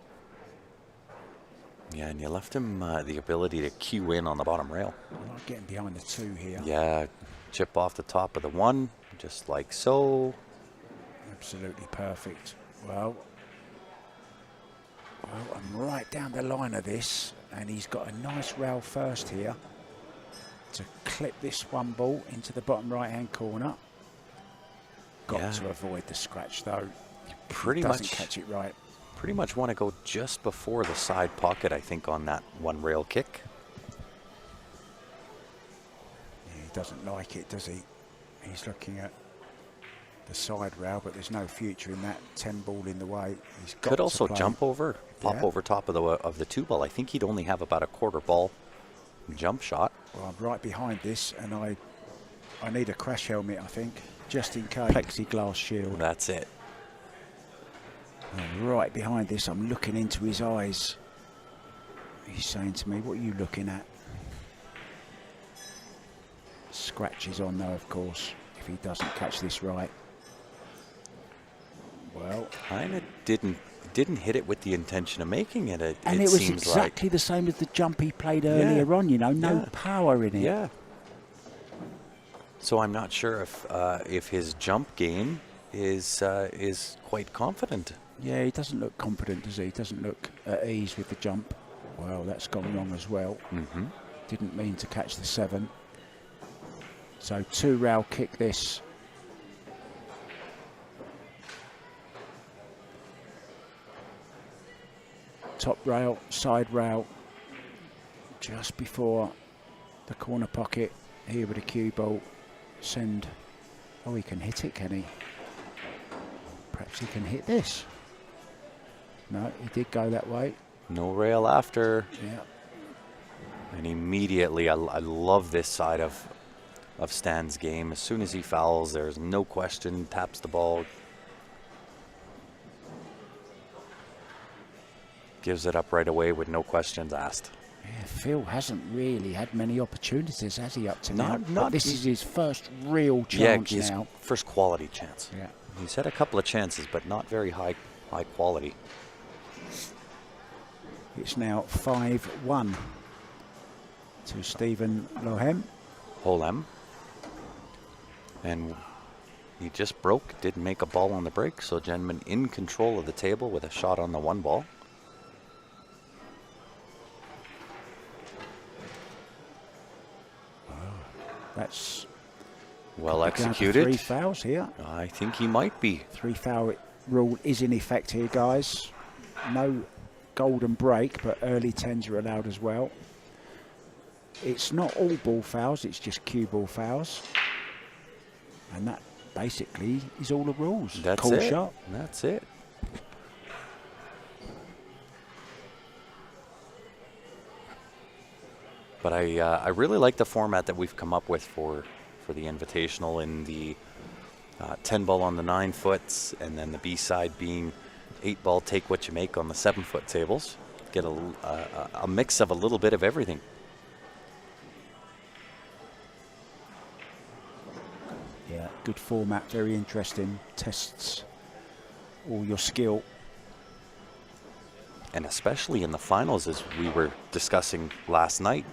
Yeah, and you left him the ability to cue in on the bottom rail. I'm not getting behind the 2 here. Yeah, chip off the top of the 1, just like so. Absolutely perfect. Well, I'm right down the line of this, and he's got a nice rail first here to clip this 1 ball into the bottom right-hand corner. Got to avoid the scratch though. Pretty Doesn't much catch it right. Pretty much want to go just before the side pocket, I think, on that 1 rail kick. Yeah, he doesn't like it, does he? He's looking at the side rail, but there's no future in that 10 ball in the way. He's got Could to also play. jump over, pop over top of the 2 ball. I think he'd only have about a 1/4 ball jump shot. Well, I'm right behind this, and I need a crash helmet, I think, just in case. Plexiglass shield. That's it. And right behind this, I'm looking into his eyes. He's saying to me, "What are you looking at?" Scratches on though, of course, if he doesn't catch this right. Well, Kind of didn't hit it with the intention of making it. It and it was seems exactly the same as the jump he played earlier on. You know, no power in it. Yeah. So I'm not sure if his jump game is quite confident. Yeah, he doesn't look confident, does he? He doesn't look at ease with the jump. Well, that's gone wrong as well. Didn't mean to catch the 7. So 2 rail kick this. Top rail, side rail, just before the corner pocket. Here with a cue ball. Send. Oh, he can hit it, can he? Perhaps he can hit this. No, he did go that way. No rail after. Yeah. And immediately, I love this side of Stan's game. As soon as he fouls, there's no question, taps the ball, gives it up right away with no questions asked. Yeah, Phil hasn't really had many opportunities, has he, up to now? Not this is his first real chance now. First quality chance. Yeah. He's had a couple of chances, but not very high quality. It's now 5-1 to Stephen Lohem. Holem. And he just broke, didn't make a ball on the break, so gentleman in control of the table with a shot on the 1 ball. That's well executed. 3 fouls here. I think he might be. 3 foul rule is in effect here, guys. No golden break, but early 10s are allowed as well. It's not all ball fouls, it's just cue ball fouls. And that basically is all the rules. That's Call it. shot. That's it. But I really like the format that we've come up with for the Invitational in the 10 ball on the 9 foots, and then the B side being 8 ball take what you make on the 7 foot tables. Get a mix of a little bit of everything. Yeah, good format, very interesting. Tests all your skill. And especially in the finals, as we were discussing last night,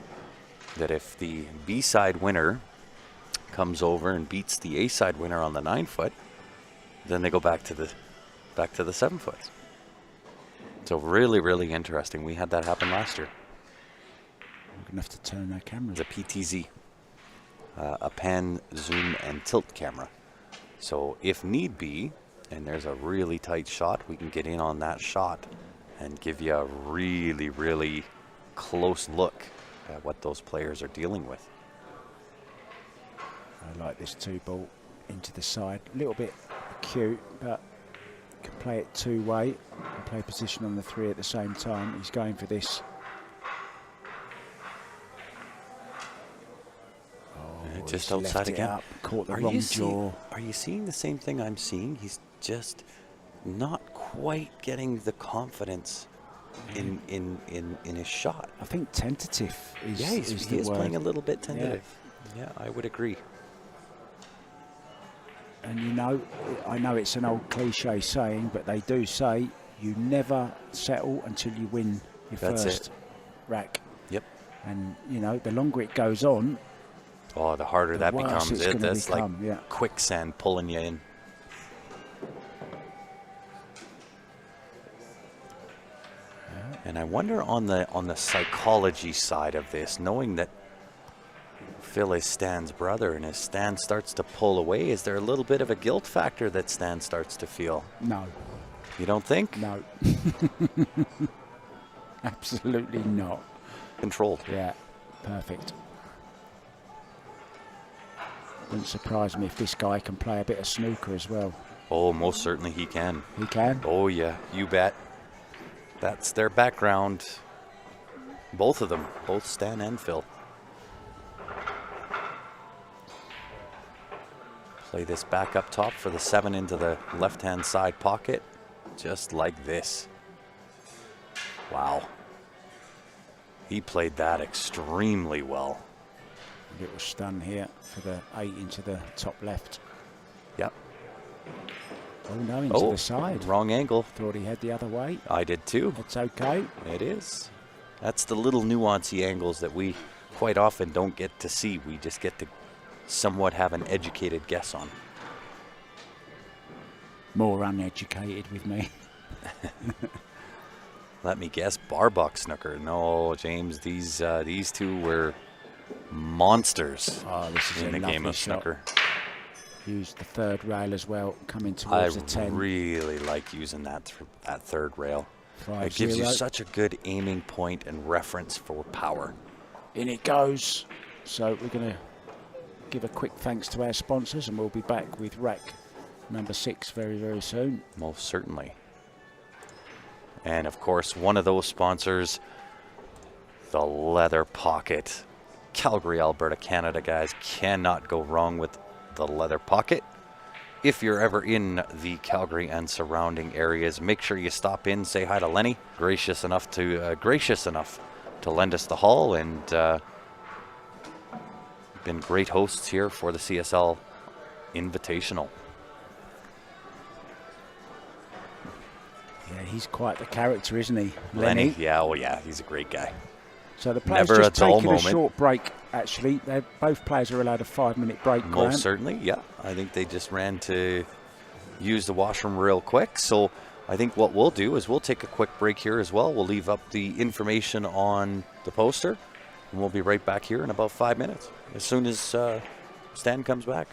that if the B side winner comes over and beats the A side winner on the 9 foot, then they go back to the 7 foots. So really, really interesting. We had that happen last year. We're gonna have to turn that camera. It's a PTZ, a pan, zoom, and tilt camera. So if need be, and there's a really tight shot, we can get in on that shot and give you a really, really close look at what those players are dealing with. I like this 2 ball into the side. A little bit cute, but can play it 2-way and play position on the 3 at the same time. He's going for this. Just he's outside left it again. up, caught the wrong jaw. Are you seeing the same thing I'm seeing? He's just not quite getting the confidence in his shot. I think tentative is, Yeah, is he the is word. playing a little bit tentative. Yeah, I would agree. And you know, I know it's an old cliche saying, but they do say you never settle until you win your That's first it. rack. Yep. And you know, the longer it goes on, Oh, the harder that worse becomes. it's gonna That's become, like yeah. quicksand pulling you in. And I wonder on the psychology side of this, knowing that Phil is Stan's brother, and as Stan starts to pull away, is there a little bit of a guilt factor that Stan starts to feel? No. You don't think? No. Absolutely not. Controlled. Yeah, perfect. Wouldn't surprise me if this guy can play a bit of snooker as well. Oh, most certainly he can. He can? Oh, yeah, you bet. That's their background. Both of them, both Stan and Phil. Play this back up top for the 7 into the left-hand side pocket, just like this. Wow. He played that extremely well. A little stun here for the 8 into the top left. Yep. Oh no, into the side. Wrong angle. Thought he had the other way. I did too. It's okay. It is. That's the little nuancy angles that we quite often don't get to see. We just get to somewhat have an educated guess on. More uneducated with me. Let me guess, Barbuck snooker. No, James, these two were monsters This is in a the game of shot. snooker. Used the third rail as well, coming I towards the 10. really like using that third rail. 5-0. It gives you such a good aiming point and reference for power. In it goes. So we're going to give a quick thanks to our sponsors, and we'll be back with rack number 6 very, very soon. Most certainly. And of course, one of those sponsors, the Leather Pocket. Calgary, Alberta, Canada, guys. Cannot go wrong with the Leather Pocket. If you're ever in the Calgary and surrounding areas, make sure you stop in, say hi to Lenny. Gracious enough to lend us the hall, and been great hosts here for the CSL Invitational. Yeah, he's quite the character, isn't he, Lenny? Yeah, oh yeah, he's a great guy. So the players Never just a dull taking a moment. short break, actually. Both players are allowed a 5-minute break, Grant. Most certainly, yeah. I think they just ran to use the washroom real quick. So I think what we'll do is we'll take a quick break here as well. We'll leave up the information on the poster, and we'll be right back here in about 5 minutes, as soon as Stan comes back.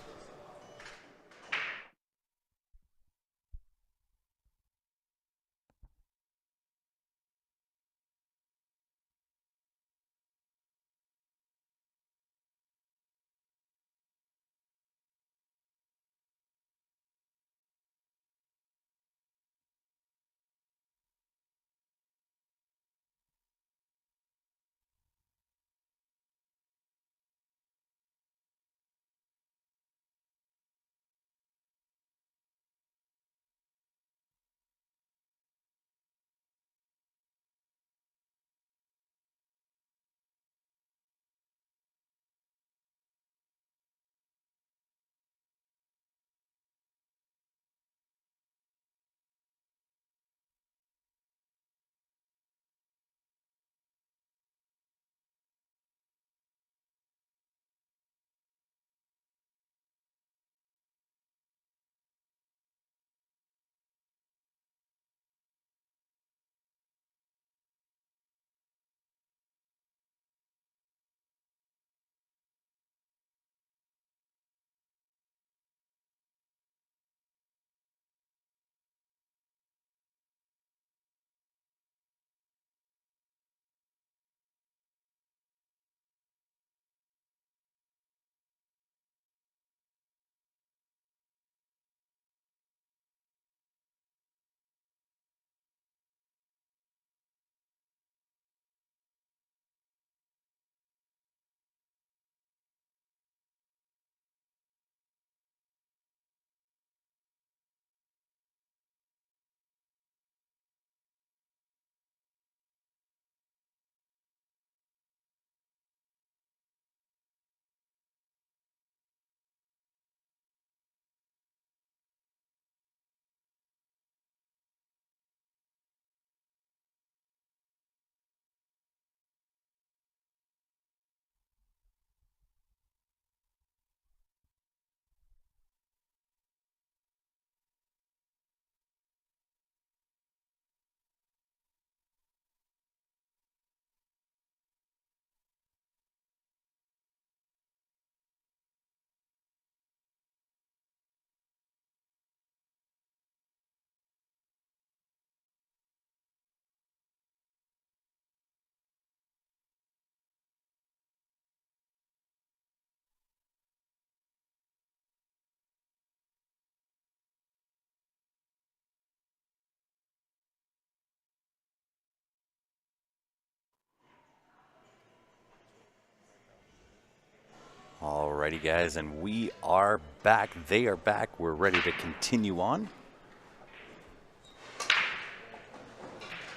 Alrighty, guys, and we are back. They are back. We're ready to continue on.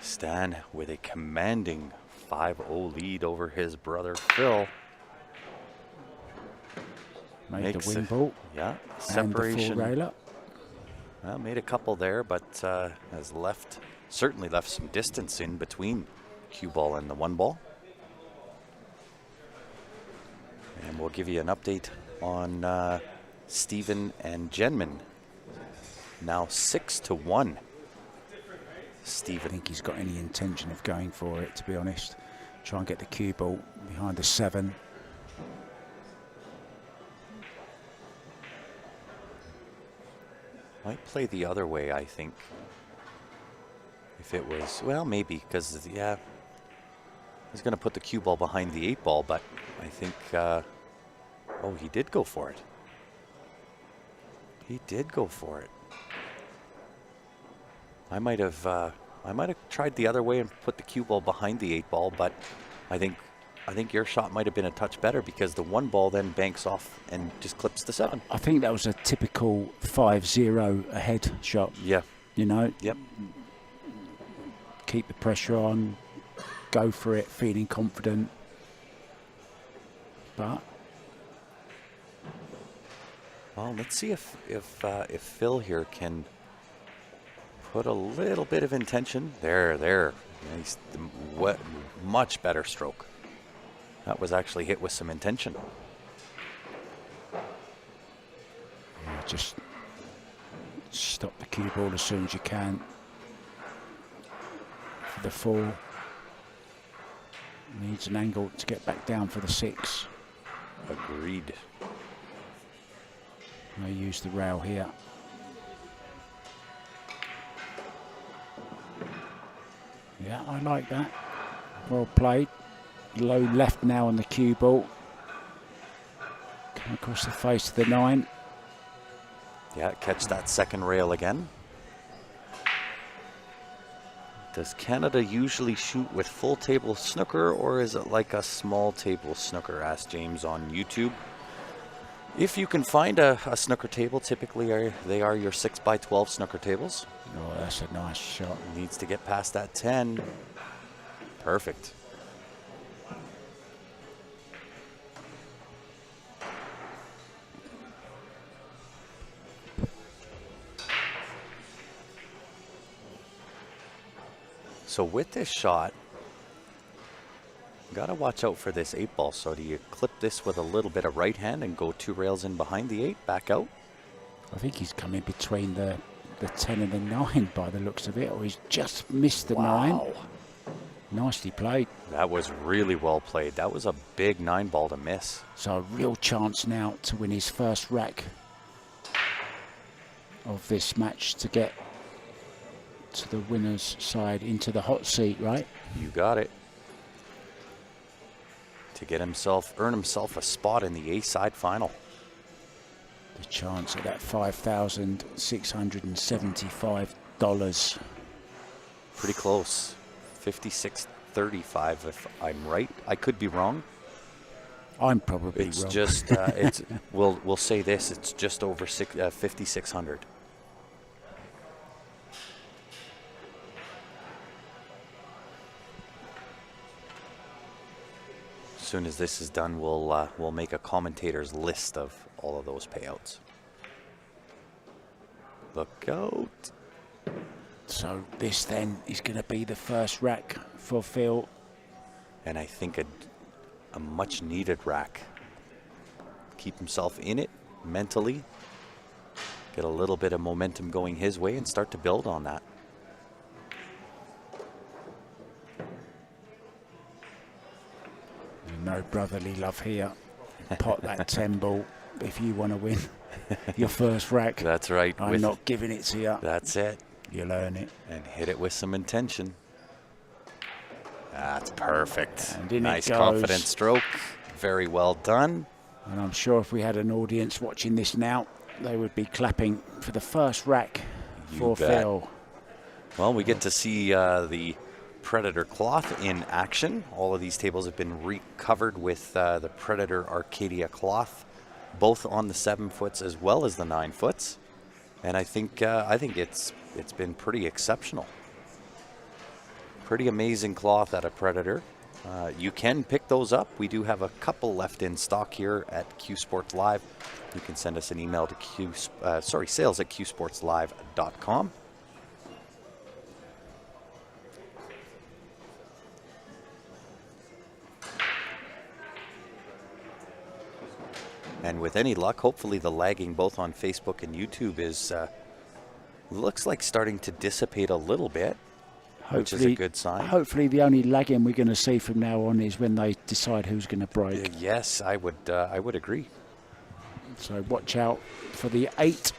Stan with a commanding 5-0 lead over his brother Phil. Made the wing ball. Yeah, separation. And the full railer. Well, made a couple there, but has certainly left some distance in between cue ball and the one ball. And we'll give you an update on Stephen and Jenman. Now 6-1. Stephen. I think he's got any intention of going for it, to be honest. Try and get the cue ball behind the 7. Might play the other way, I think. If it was, well, maybe, because, yeah, he's going to put the cue ball behind the 8 ball, but I think, oh, he did go for it. He did go for it. I might have tried the other way and put the cue ball behind the 8 ball, but I think your shot might have been a touch better because the 1 ball then banks off and just clips the 7. I think that was a typical 5-0 ahead shot. Yeah. You know? Yep. Keep the pressure on, go for it, feeling confident. But well, let's see if Phil here can put a little bit of intention. There. Nice, much better stroke. That was actually hit with some intention. Yeah, just stop the cue ball as soon as you can. For the 4. Needs an angle to get back down for the 6. Agreed. I use the rail here. Yeah, I like that. Well played. Low left now on the cue ball. Come across the face of the 9. Yeah, catch that second rail again. Does Canada usually shoot with full table snooker, or is it like a small table snooker? Asked James on YouTube. If you can find a snooker table, typically they are your 6x12 snooker tables. Oh, that's a nice shot. Needs to get past that 10. Perfect. So with this shot, gotta watch out for this 8 ball. So do you clip this with a little bit of right hand and go 2 rails in behind the 8, back out? I think he's coming between the 10 and the 9 by the looks of it, or he's just missed the 9. Nicely played. That was really well played. That was a big 9 ball to miss. So a real chance now to win his first rack of this match to get to the winner's side into the hot seat, right? You got it. To get earn himself a spot in the A-side final. The chance at that $5,675. Pretty close. 56.35 if I'm right. I could be wrong. I'm probably it's wrong. Just we'll say this, it's just over 5,600. As soon as this is done, we'll make a commentator's list of all of those payouts. Look out. So this then is going to be the first rack for Phil. And I think a much needed rack. Keep himself in it mentally. Get a little bit of momentum going his way and start to build on that. No brotherly love here. Pot that 10 ball if you want to win your first rack. That's right. I'm not giving it to you. That's it. You'll earn it. And hit it with some intention. That's perfect. And in nice it goes. Confident stroke. Very well done. And I'm sure if we had an audience watching this now, they would be clapping for the first rack for Phil. Well, we get to see the Predator cloth in action. All of these tables have been recovered with the Predator Arcadia cloth, both on the 7-foots as well as the 9-foots. And I think it's been pretty exceptional. Pretty amazing cloth at a Predator. You can pick those up. We do have a couple left in stock here at Q Sports Live. You can send us an email to sales@qsportslive.com. And with any luck, hopefully the lagging both on Facebook and YouTube is looks like starting to dissipate a little bit, which is a good sign. Hopefully the only lagging we're going to see from now on is when they decide who's going to break. Yes, I would agree. So watch out for the 8.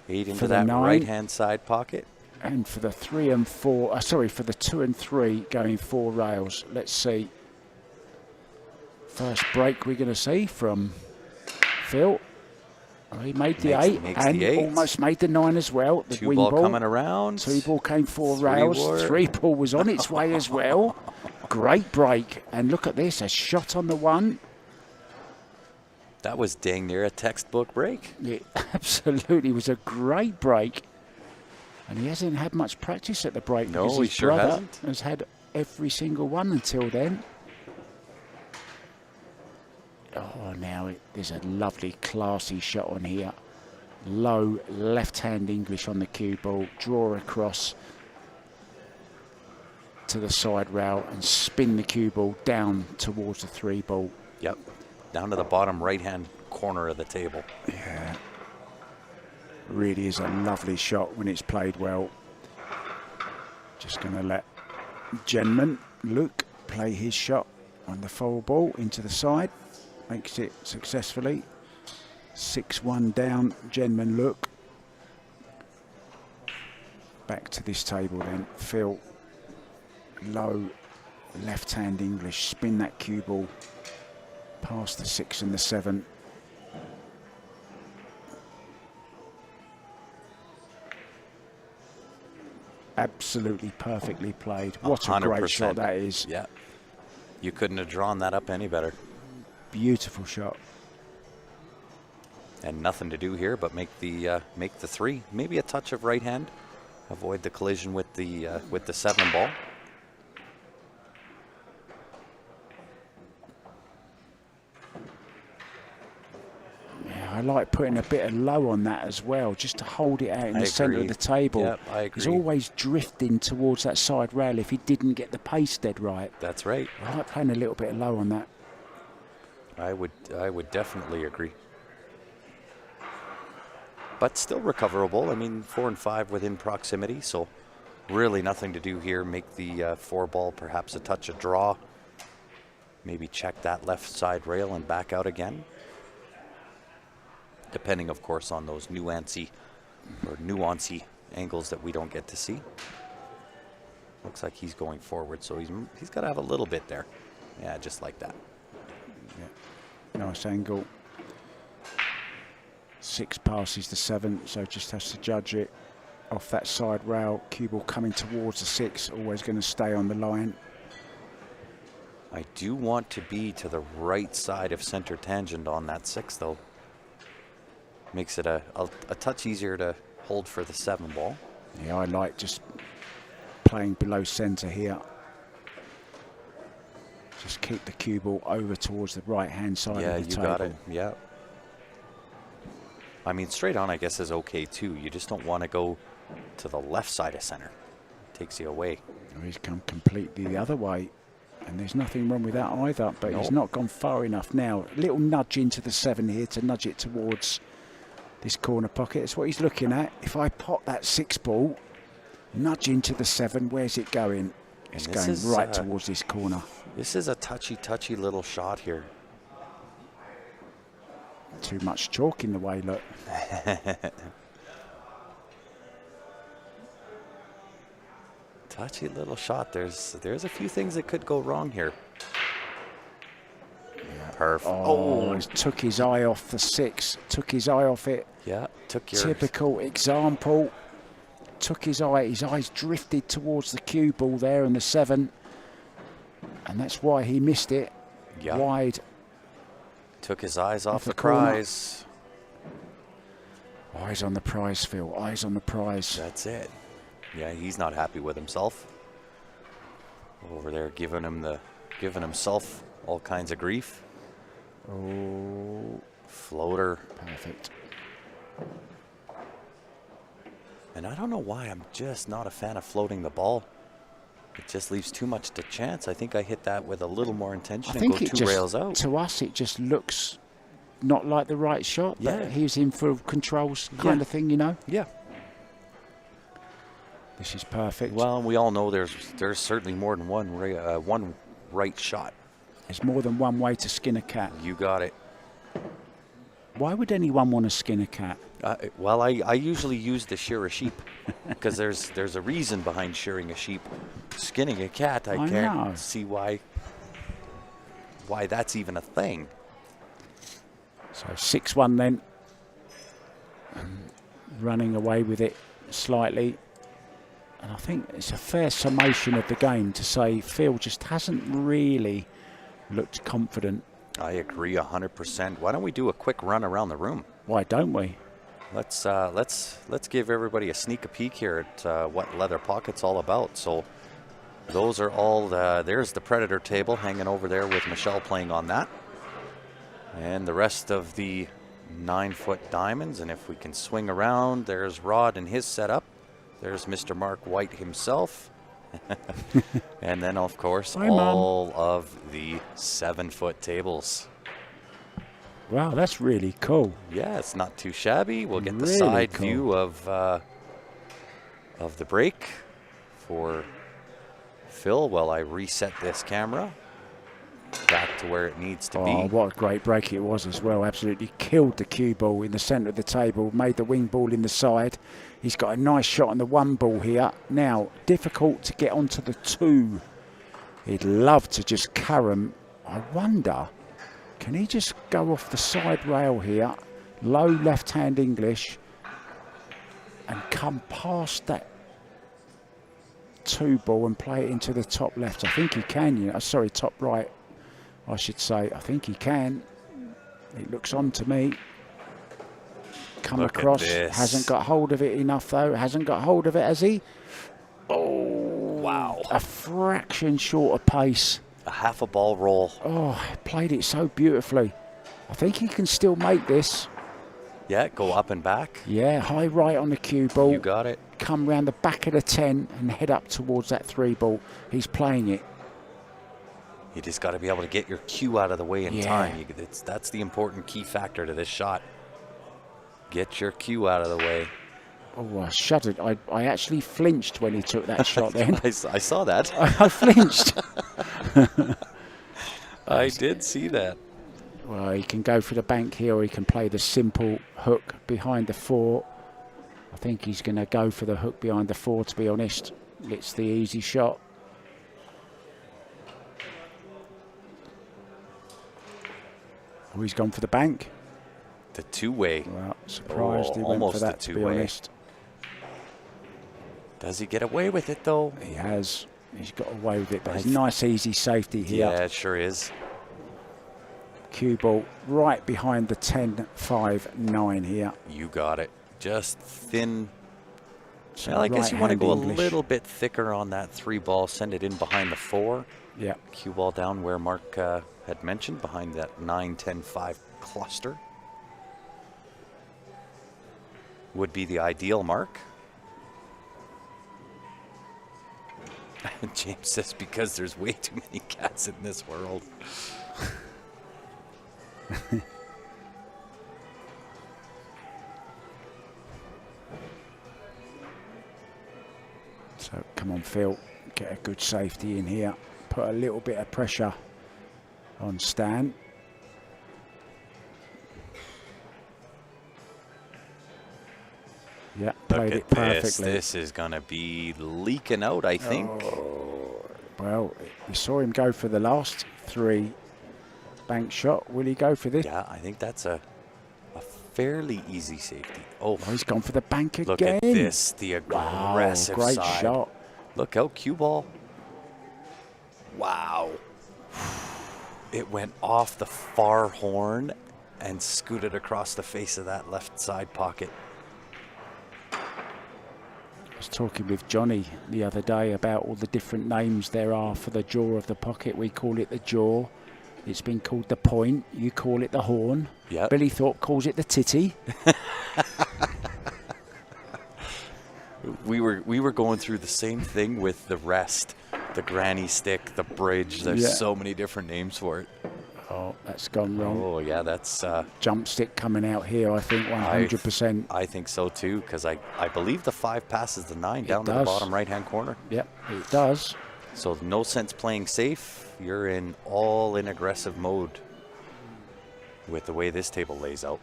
8 into that right-hand side pocket. And for the 3 and 4, for the 2 and 3 going 4 rails. Let's see. First break we're going to see from Phil. Oh, he made the 8 and almost made the 9 as well. The 2 ball coming around. 2 ball came 4 rails. 3 ball was on its way as well. Great break. And look at this, a shot on the 1. That was dang near a textbook break. It absolutely was a great break. And he hasn't had much practice at the break. No, he sure hasn't. Has had every single one until then. Oh, now there's a lovely, classy shot on here. Low left-hand English on the cue ball. Draw across to the side rail and spin the cue ball down towards the 3 ball. Yep, down to the bottom right-hand corner of the table. Yeah, really is a lovely shot when it's played well. Just going to let Genman, Luke, play his shot on the 4 ball into the side. Makes it successfully. 6-1 down, Genman Luke. Back to this table then. Phil, low left-hand English, spin that cue ball past the 6 and the 7. Absolutely perfectly played. What a great shot that is. Yeah, you couldn't have drawn that up any better. Beautiful shot. And nothing to do here but make the 3. Maybe a touch of right hand. Avoid the collision with the 7 ball. Yeah, I like putting a bit of low on that as well, just to hold it out in the centre of the table. Yep, I agree. He's always drifting towards that side rail if he didn't get the pace dead right. That's right. I like playing a little bit of low on that. I would definitely agree. But still recoverable. I mean, 4 and 5 within proximity, so really nothing to do here. Make the 4 ball perhaps a touch of draw. Maybe check that left side rail and back out again. Depending, of course, on those nuancy angles that we don't get to see. Looks like he's going forward, so he's got to have a little bit there. Yeah, just like that. Nice angle. 6 passes the 7, so just has to judge it off that side rail. Cue ball coming towards the 6, always going to stay on the line. I do want to be to the right side of center tangent on that 6, though. Makes it a touch easier to hold for the 7 ball. Yeah, I like just playing below center here. Just keep the cue ball over towards the right-hand side of the table. Yeah, you got it. Yeah. I mean, straight on, I guess, is okay, too. You just don't want to go to the left side of center. It takes you away. Oh, he's come completely the other way, and there's nothing wrong with that either, but he's not gone far enough now. A little nudge into the 7 here to nudge it towards this corner pocket. That's what he's looking at. If I pop that 6 ball, nudge into the 7, where's it going? It's going right towards this corner. This is a touchy little shot here. Too much chalk in the way, look. Touchy little shot. There's a few things that could go wrong here. Yeah. Perfect. Oh, he took his eye off the 6. Took his eye off it. Yeah, took your... Typical example. took his eyes drifted towards the cue ball there in the 7. And that's why he missed it. Yeah. Wide. Took his eyes off the corner. prize. Eyes on the prize, Phil. Eyes on the prize. That's it. Yeah, he's not happy with himself. Over there giving himself all kinds of grief. Oh, floater. Perfect. And I don't know why I'm just not a fan of floating the ball. It just leaves too much to chance. I think I hit that with a little more intention and go two rails out. To us, it just looks not like the right shot. Yeah. But he's in for controls kind of thing, you know. Yeah. This is perfect. Well, we all know there's certainly more than one right shot. There's more than one way to skin a cat. You got it. Why would anyone want to skin a cat? Well, I usually use to shear a sheep because there's a reason behind shearing a sheep. Skinning a cat, I can't see why that's even a thing. So 6-1 then. Running away with it slightly. And I think it's a fair summation of the game to say Phil just hasn't really looked confident. I agree 100%. Why don't we do a quick run around the room? Why don't we? Let's give everybody a sneak peek here at what Leather Pocket's all about. So those are all there's the Predator table hanging over there with Michelle playing on that. And the rest of the 9-foot diamonds. And if we can swing around, there's Rod and his setup. There's Mr. Mark White himself. And then, of course, all of the 7-foot tables. Wow, that's really cool. Yeah, it's not too shabby. We'll get the side view of the break for Phil while I reset this camera back to where it needs to be. Oh, what a great break it was as well. Absolutely killed the cue ball in the centre of the table, made the wing ball in the side. He's got a nice shot on the 1 ball here. Now, difficult to get onto the 2. He'd love to just carom. I wonder, can he just go off the side rail here, low left-hand English, and come past that 2 ball and play it into the top left? I think he can, you know. Sorry, top right, I should say. I think he can. It looks on to me. Come across. Hasn't got hold of it enough, though. Hasn't got hold of it, has he? Oh, wow. A fraction short of pace. A half a ball roll. Oh, played it so beautifully. I think he can still make this. Yeah, go up and back. Yeah, high right on the cue ball. You got it. Come round the back of the 10 and head up towards that 3 ball. He's playing it. You just got to be able to get your cue out of the way in time. That's the important key factor to this shot. Get your cue out of the way. Oh, I shuddered. I actually flinched when he took that shot then. I saw that. I flinched. I did see that. Well, he can go for the bank here, or he can play the simple hook behind the 4. I think he's going to go for the hook behind the 4, to be honest. It's the easy shot. Oh, he's gone for the bank. The 2-way. Well, surprised he went for that, to be honest. Does he get away with it, though? He has. He's got away with it, but it's nice, easy safety here. Yeah, it sure is. Cue ball right behind the 10-5-9 here. You got it. Just thin. So well, I guess you want to go English. a little bit thicker on that 3 ball. Send it in behind the 4. Yeah. Cue ball down where Mark had mentioned, behind that 9-10-5 cluster. Would be the ideal mark. James says because there's way too many cats in this world. So come on, Phil, get a good safety in here. Put a little bit of pressure on Stan. Yeah, played it perfectly. This is going to be leaking out, I think. Oh, well, we saw him go for the last 3 bank shot. Will he go for this? Yeah, I think that's a fairly easy safety. Oh, he's gone for the bank again. look at this, the aggressive great side. shot. Look out, cue ball. Wow. It went off the far horn and scooted across the face of that left side pocket. I was talking with Johnny the other day about all the different names there are for the jaw of the pocket. We call it the jaw. It's been called the point. You call it the horn. Yep. Billy Thorpe calls it the titty. We were going through the same thing with the rest. The granny stick, the bridge. There's so many different names for it. Oh, that's gone wrong. Oh, yeah, that's... jump stick coming out here, I think, 100%. I think so, too, because I believe the 5 passes the 9 down to the bottom right-hand corner. Yep, it does. So no sense playing safe. You're in all-in aggressive mode with the way this table lays out.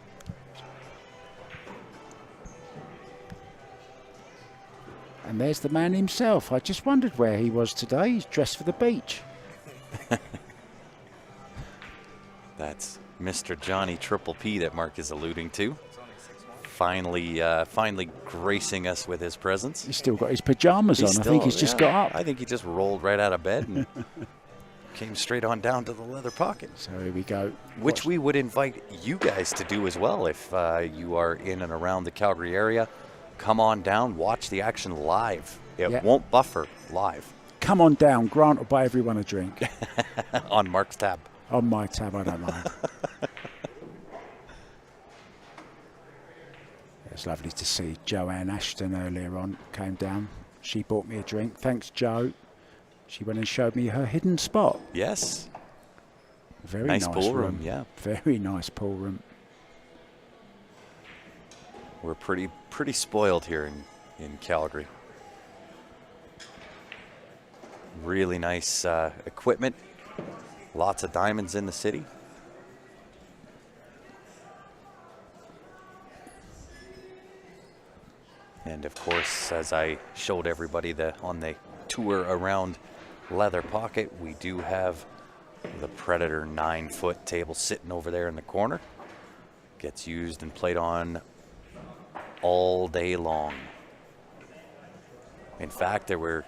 And there's the man himself. I just wondered where he was today. He's dressed for the beach. That's Mr. Johnny Triple P that Mark is alluding to. Finally gracing us with his presence. He's still got his pajamas on. I think he's just got up. I think he just rolled right out of bed and came straight on down to the leather pocket. So here we go. Which we would invite you guys to do as well if you are in and around the Calgary area. Come on down, watch the action live. It won't buffer live. Come on down. Grant will buy everyone a drink. On Mark's tab. On my tab, I don't mind. It's lovely to see Joanne Ashton earlier on. Came down. She bought me a drink. Thanks, Joe. She went and showed me her hidden spot. Yes. Very nice pool room. Yeah. Very nice pool room. We're pretty spoiled here in Calgary. Really nice equipment. Lots of diamonds in the city. And of course, as I showed everybody on the tour around Leather Pocket, we do have the Predator 9-foot table sitting over there in the corner. Gets used and played on all day long. In fact, there were,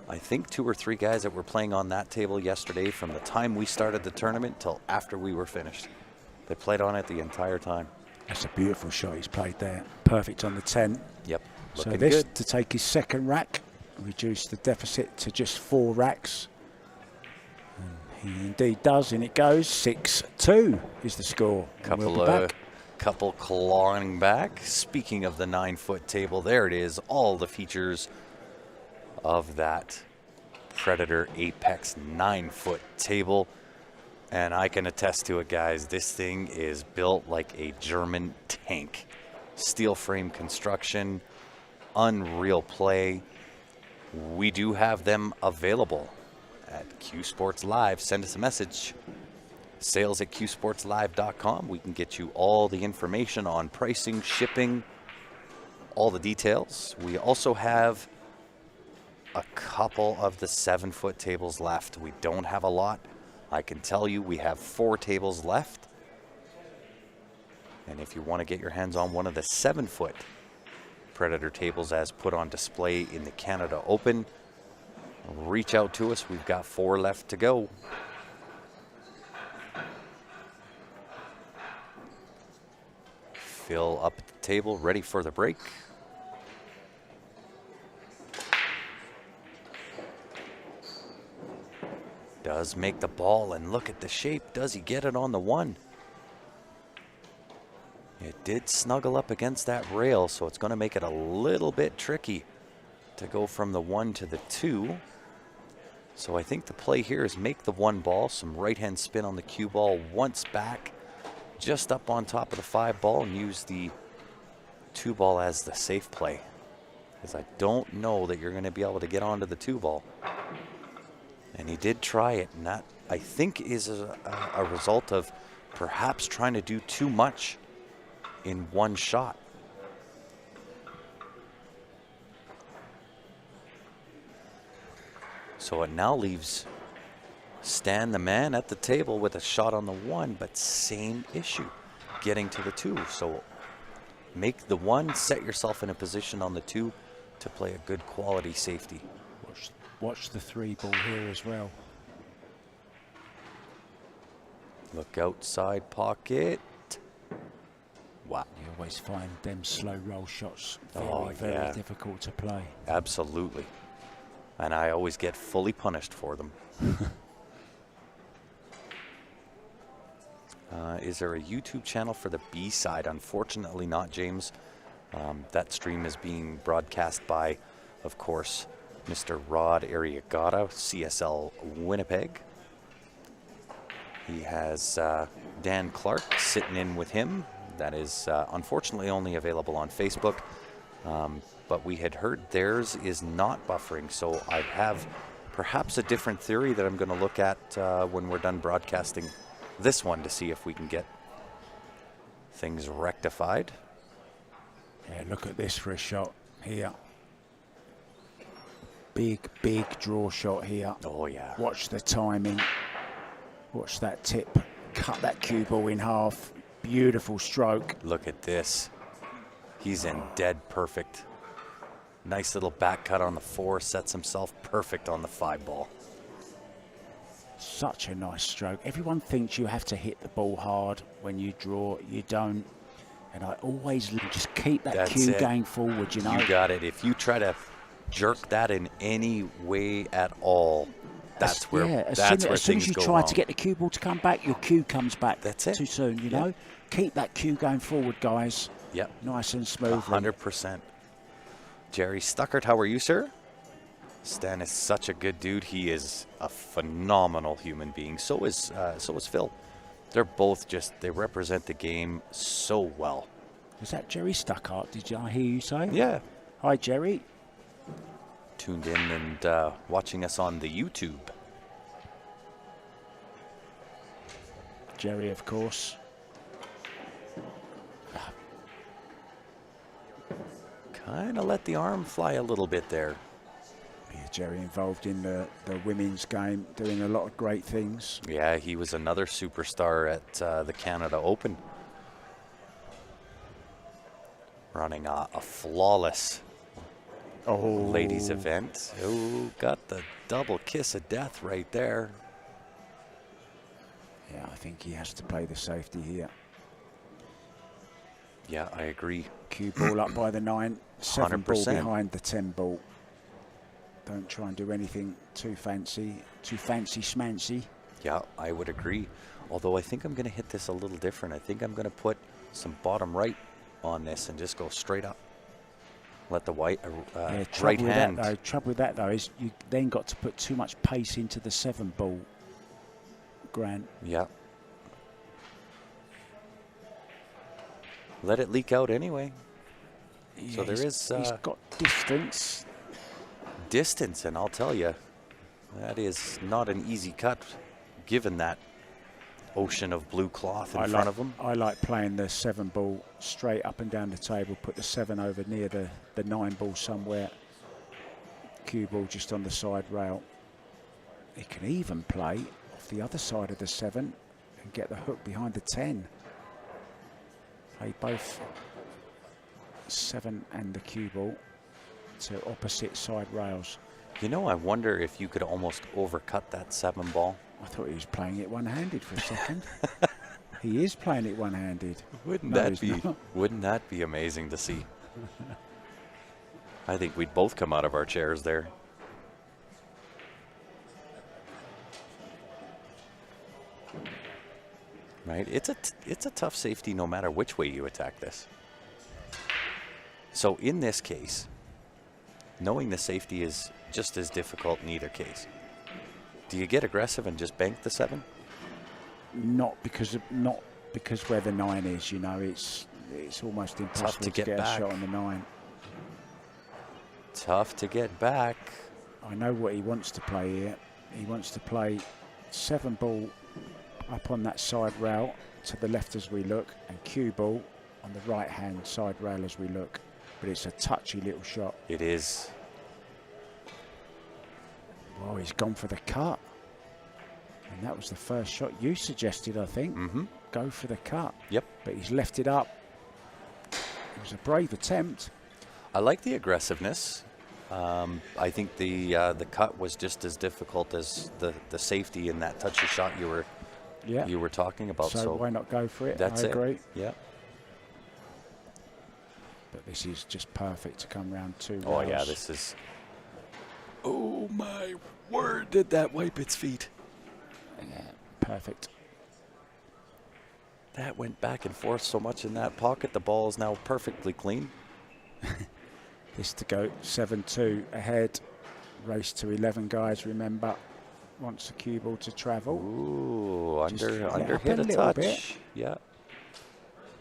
I think, 2 or 3 guys that were playing on that table yesterday from the time we started the tournament till after we were finished. They played on it the entire time. That's a beautiful shot he's played there. Perfect on the 10. Yep. So this to take his second rack, reduce the deficit to just 4 racks. And he indeed does, and it goes 6-2 is the score. Couple clawing back. Speaking of the 9-foot table, there it is. All the features of that Predator Apex 9-foot table. And I can attest to it, guys. This thing is built like a German tank. Steel frame construction, unreal play. We do have them available at Q Sports Live. Send us a message. Sales at qsportslive.com. We can get you all the information on pricing, shipping, all the details. We also have a couple of the 7-foot tables left. We don't have a lot. I can tell you we have 4 tables left. And if you want to get your hands on one of the 7-foot Predator tables as put on display in the Canada Open, reach out to us. We've got 4 left to go. Phil up at the table, ready for the break. Does make the ball, and look at the shape. Does he get it on the 1? It did snuggle up against that rail, so it's going to make it a little bit tricky to go from the 1 to the 2. So I think the play here is make the 1 ball, some right-hand spin on the cue ball once back, just up on top of the 5 ball, and use the 2 ball as the safe play. Because I don't know that you're going to be able to get onto the 2 ball. And he did try it, and that, I think, is a result of perhaps trying to do too much in one shot. So it now leaves Stan the man at the table with a shot on the 1, but same issue. getting to the 2. So make the 1, set yourself in a position on the 2 to play a good quality safety. Watch the 3 ball here as well. Look outside pocket. Wow. You always find them slow roll shots Oh, very yeah. difficult to play. Absolutely. And I always get fully punished for them. Is there a YouTube channel for the B side? Unfortunately not, James. That stream is being broadcast by, of course, Mr. Rod Arriagata, CSL Winnipeg. He has Dan Clark sitting in with him. That is unfortunately only available on Facebook. But we had heard theirs is not buffering. So I have perhaps a different theory that I'm going to look at when we're done broadcasting this one to see if we can get things rectified. Yeah, look at this for a shot here. Big draw shot here. Oh, yeah. Watch the timing. Watch that tip. Cut that cue ball in half. Beautiful stroke. Look at this. He's in dead perfect. Nice little back cut on the 4. Sets himself perfect on the 5 ball. Such a nice stroke. Everyone thinks you have to hit the ball hard when you draw. You don't. And I always just keep that cue going forward, you know. You got it. If you try to jerk that in any way at all, that's where as things go soon as you try wrong. to get the cue ball to come back, your cue comes back. That's it. Too soon, you know. Keep that cue going forward, guys. Yep. Nice and smooth. 100%. Jerry Stuckert, how are you, sir? Stan is such a good dude. He is a phenomenal human being. So is Phil. They're both they represent the game so well. Was that Jerry Stuckart? Did I hear you say? Yeah. Hi, Jerry. Tuned in and watching us on the YouTube. Jerry, of course. Kind of let the arm fly a little bit there. Yeah, Jerry involved in the women's game, doing a lot of great things. Yeah, he was another superstar at the Canada Open. Running a flawless ladies event. Oh, got the double kiss of death right there. Yeah, I think he has to play the safety here. Yeah, I agree. Cue ball up by the 9, 7 ball 100%. behind the 10 ball. Don't try and do anything too fancy schmancy. Yeah, I would agree. Although I think I'm going to hit this a little different. I think I'm going to put some bottom right on this and just go straight up. Let the right hand. Trouble with that though is you then got to put too much pace into the 7 ball, Grant. Yeah. Let it leak out anyway. Yeah, so there is he's got distance, and I'll tell you, that is not an easy cut, given that ocean of blue cloth in front of him. I like playing the 7 ball straight up and down the table, put the 7 over near the 9 ball somewhere, cue ball just on the side rail. He can even play off the other side of the 7 and get the hook behind the 10. Play both 7 and the cue ball to opposite side rails. You know, I wonder if you could almost overcut that 7 ball. I thought he was playing it one-handed for a second. He is playing it one-handed. Wouldn't that be amazing to see? I think we'd both come out of our chairs there. Right? It's a tough safety no matter which way you attack this. So in this case, knowing the safety is just as difficult in either case. Do you get aggressive and just bank the 7? Not because where the 9 is, you know, it's almost impossible to get back. A shot on the 9. Tough to get back. I know what he wants to play here. He wants to play 7 ball up on that side rail to the left as we look, and cue ball on the right hand side rail as we look. But it's a touchy little shot. It is. Oh, he's gone for the cut. And that was the first shot you suggested, I think. Go for the cut. Yep. But he's left it up. It was a brave attempt. I like the aggressiveness. I think the cut was just as difficult as the safety in that touchy shot you were talking about. So why not go for it? That's I agree. it. Yeah. But this is just perfect to come round 2 Oh rails. yeah, this is. Oh my word! Did that wipe its feet? Yeah, perfect. That went back and forth so much in that pocket. The ball is now perfectly clean. This to go 7-2 ahead. Race to 11, guys. Remember, wants the cue ball to travel. Ooh, under up hit a a little touch. bit. Yeah.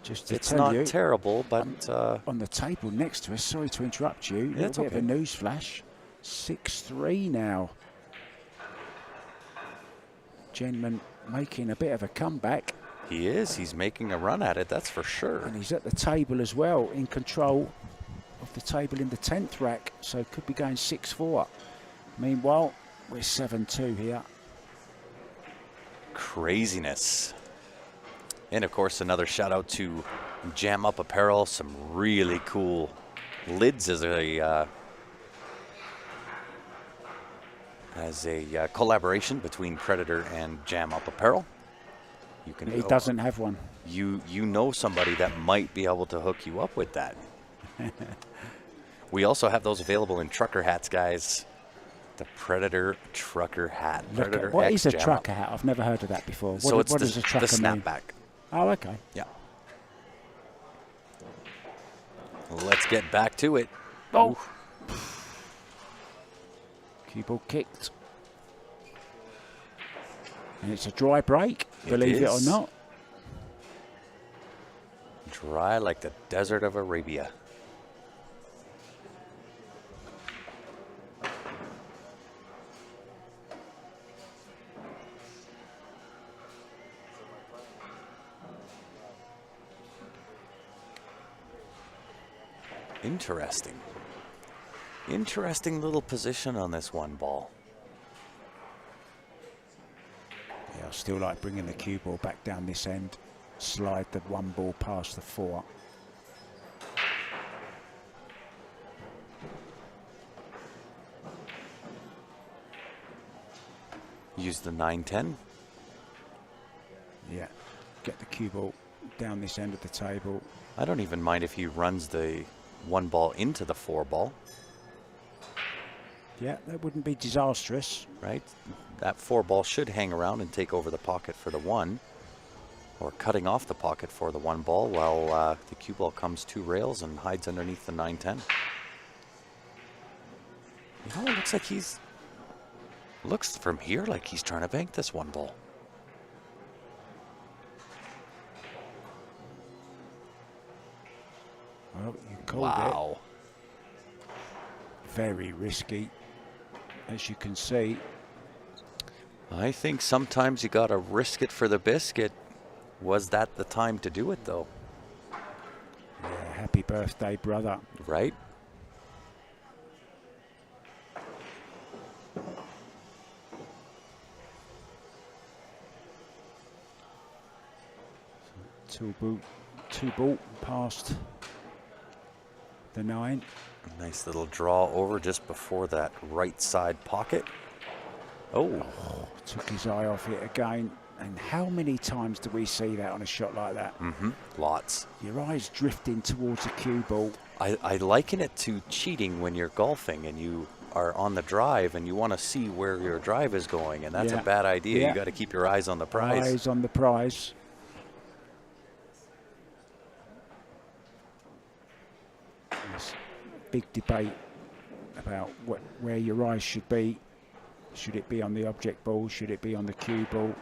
Just to It's tell not you, terrible, but on the table next to us, sorry to interrupt you, a It's little bit okay. of a news flash. 6-3 now. Genman making a bit of a comeback. he is. He's making a run at it, that's for sure. And he's at the table as well, in control of the table in the 10th rack, so could be going 6-4. Meanwhile, we're 7-2 here. Craziness. And of course, another shout out to Jam Up Apparel. Some really cool lids as a collaboration between Predator and Jam Up Apparel. You can. He doesn't have one. You know somebody that might be able to hook you up with that. We also have those available in trucker hats, guys. The Predator trucker hat. Predator What X is a Jam trucker Up. hat? I've never heard of that before. So What it's does a trucker the mean? snapback. Oh, okay. Yeah. Let's get back to it. Oh. Cue ball kicked. And it's a dry break, believe it or is. not. Dry like the desert of Arabia. Interesting. Interesting little position on this one ball. Yeah, I still like bringing the cue ball back down this end. Slide the 1 ball past the 4. Use the 9-10. Yeah, get the cue ball down this end of the table. I don't even mind if he runs the 1 ball into the 4 ball, Yeah, that wouldn't be disastrous. right? That 4 ball should hang around and take over the pocket for the 1, or cutting off the pocket for the 1 ball while the cue ball comes 2 rails and hides underneath the 9-10. You know, it looks like looks from here like he's trying to bank this 1 ball. Well, you called Wow. it. Very risky, as you can see. I think sometimes you gotta risk it for the biscuit. Was that the time to do it though? Yeah, happy birthday, brother. Right? Two ball past the 9. Nice little draw over just before that right side pocket. Oh, Took his eye off it again. And how many times do we see that on a shot like that? lots. Your eyes drifting towards a cue ball. I liken it to cheating when you're golfing and you are on the drive and you want to see where your drive is going, and that's Yeah. a bad idea. Yeah. You got to keep your eyes on the prize. Eyes on the prize. There's a big debate about where your eyes should be. Should it be on the object ball? Should it be on the cue ball?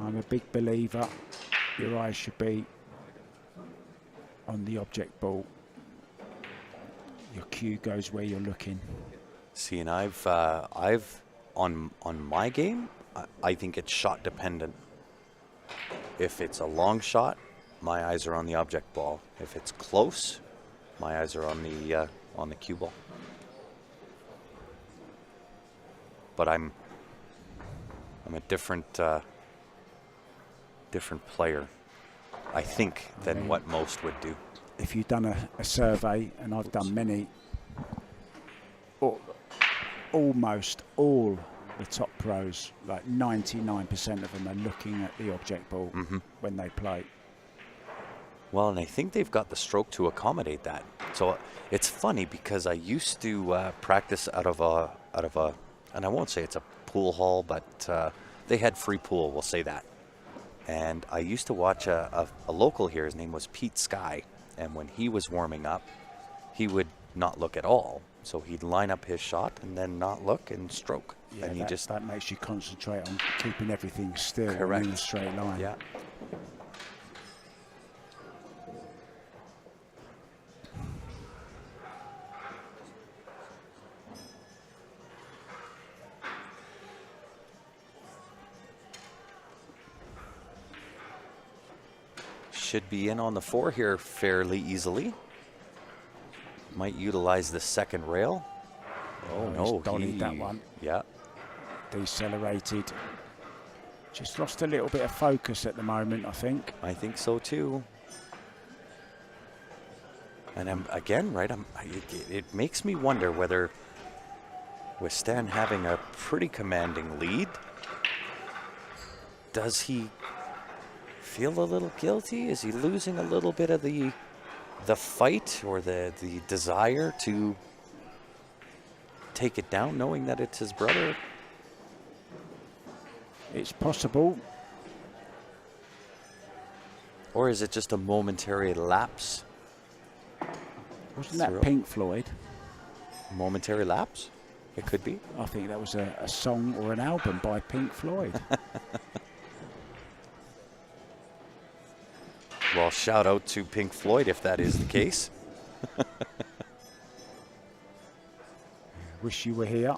I'm a big believer your eyes should be on the object ball. Your cue goes where you're looking. See, and I've on my game, I think it's shot dependent. If it's a long shot, my eyes are on the object ball. If it's close, my eyes are on the cue ball. But I'm I'm a different player, I think, than what most would do. If you've done a survey, and I've done many, almost all the top pros, like 99% of them, are looking at the object ball when they play. Well, and I think they've got the stroke to accommodate that. So it's funny because I used to practice out of a, and I won't say it's a pool hall, but they had free pool, we'll say that. And I used to watch a local here. His name was Pete Sky. And when he was warming up, he would not look at all. So he'd line up his shot and then not look and stroke. Yeah, and that makes you concentrate on keeping everything still correct. in a straight line. Yeah. Should be in on the 4 here fairly easily. Might utilize the second rail. Oh no, don't need that one. Yeah. Decelerated. Just lost a little bit of focus at the moment, I think. I think so too. And again, right, it makes me wonder whether, with Stan having a pretty commanding lead, does he feel a little guilty? Is he losing a little bit of the fight or the desire to take it down, knowing that it's his brother? It's possible. Or is it just a momentary lapse? Wasn't that Pink Floyd? Momentary lapse? It could be. I think that was a song or an album by Pink Floyd. Well, shout out to Pink Floyd if that is the case. Wish you were here.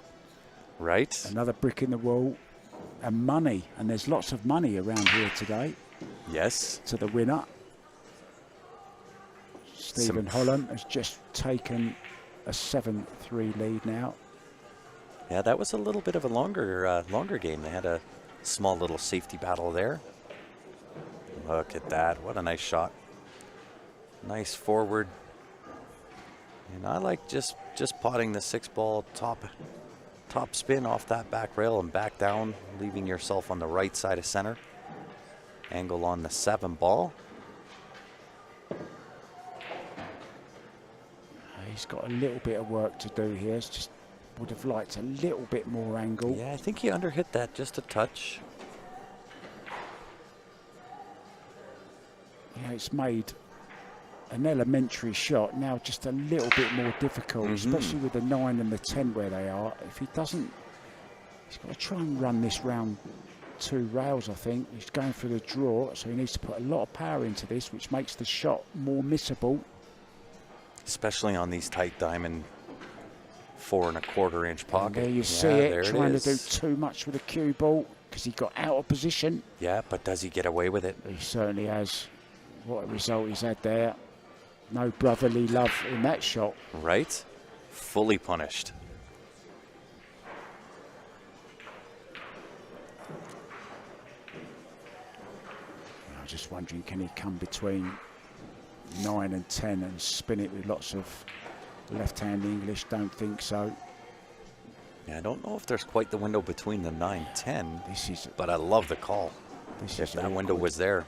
Right. Another brick in the wall. And money. And there's lots of money around here today. Yes. To the winner. Stephen Holland has just taken a 7-3 lead now. Yeah, that was a little bit of a longer game. They had a small little safety battle there. Look at that. What a nice shot. Nice forward. And I like just potting the 6-ball top spin off that back rail and back down, leaving yourself on the right side of center. Angle on the 7-ball. He's got a little bit of work to do here. It's just would have liked a little bit more angle. Yeah, I think he underhit that just a touch. Yeah, it's made an elementary shot now just a little bit more difficult, especially with the 9 and the 10 where they are. If he doesn't, he's got to try and run this round 2 rails, I think. He's going for the draw, so he needs to put a lot of power into this, which makes the shot more missable. Especially on these tight diamond 4 1/4 inch pocket. And there you see it, trying to do too much with the cue ball because he got out of position. Yeah, but does he get away with it? He certainly has. What a result he's had there. No brotherly love in that shot. Right? Fully punished. I'm just wondering, can he come between 9 and 10 and spin it with lots of left-hand English? Don't think so. Yeah, I don't know if there's quite the window between the 9-10, This is, but I love the call. this If is that awkward. window was there.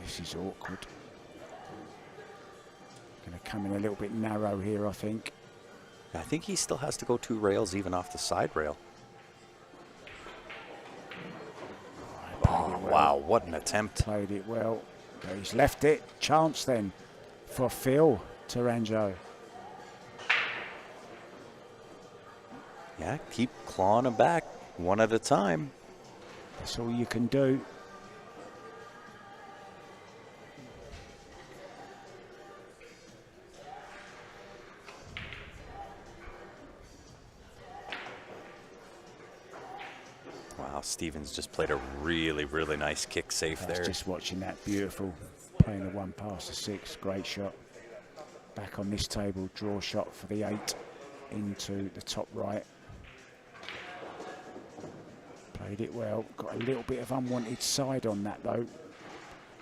This is awkward. Going to come in a little bit narrow here, I think. I think he still has to go 2 rails even off the side rail. Oh, wow, what an attempt. Played it well. But he's left it. Chance then for Phil Tarango. Yeah, keep clawing him back one at a time. That's all you can do. Wow, Stevens just played a really, really nice kick safe there. Just watching that, beautiful. Playing the 1 past the 6, great shot. Back on this table, draw shot for the 8 into the top right. Played it well. Got a little bit of unwanted side on that though.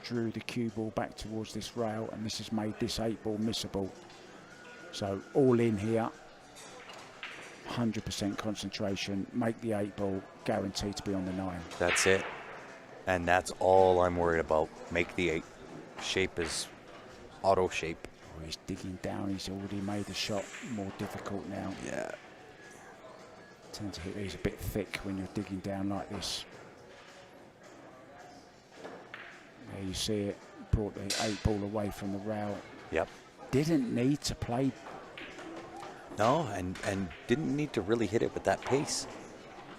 Drew the cue ball back towards this rail, and this has made this 8-ball missable. So all in here. 100% concentration. Make the 8-ball. Guaranteed to be on the 9. That's it. And that's all I'm worried about. Make the 8. Shape is auto shape. Oh, he's digging down. He's already made the shot more difficult now. Yeah. Tend to hit these a bit thick when you're digging down like this. There you see it. Brought the 8-ball away from the rail. Yep. Didn't need to play. No, and didn't need to really hit it with that pace.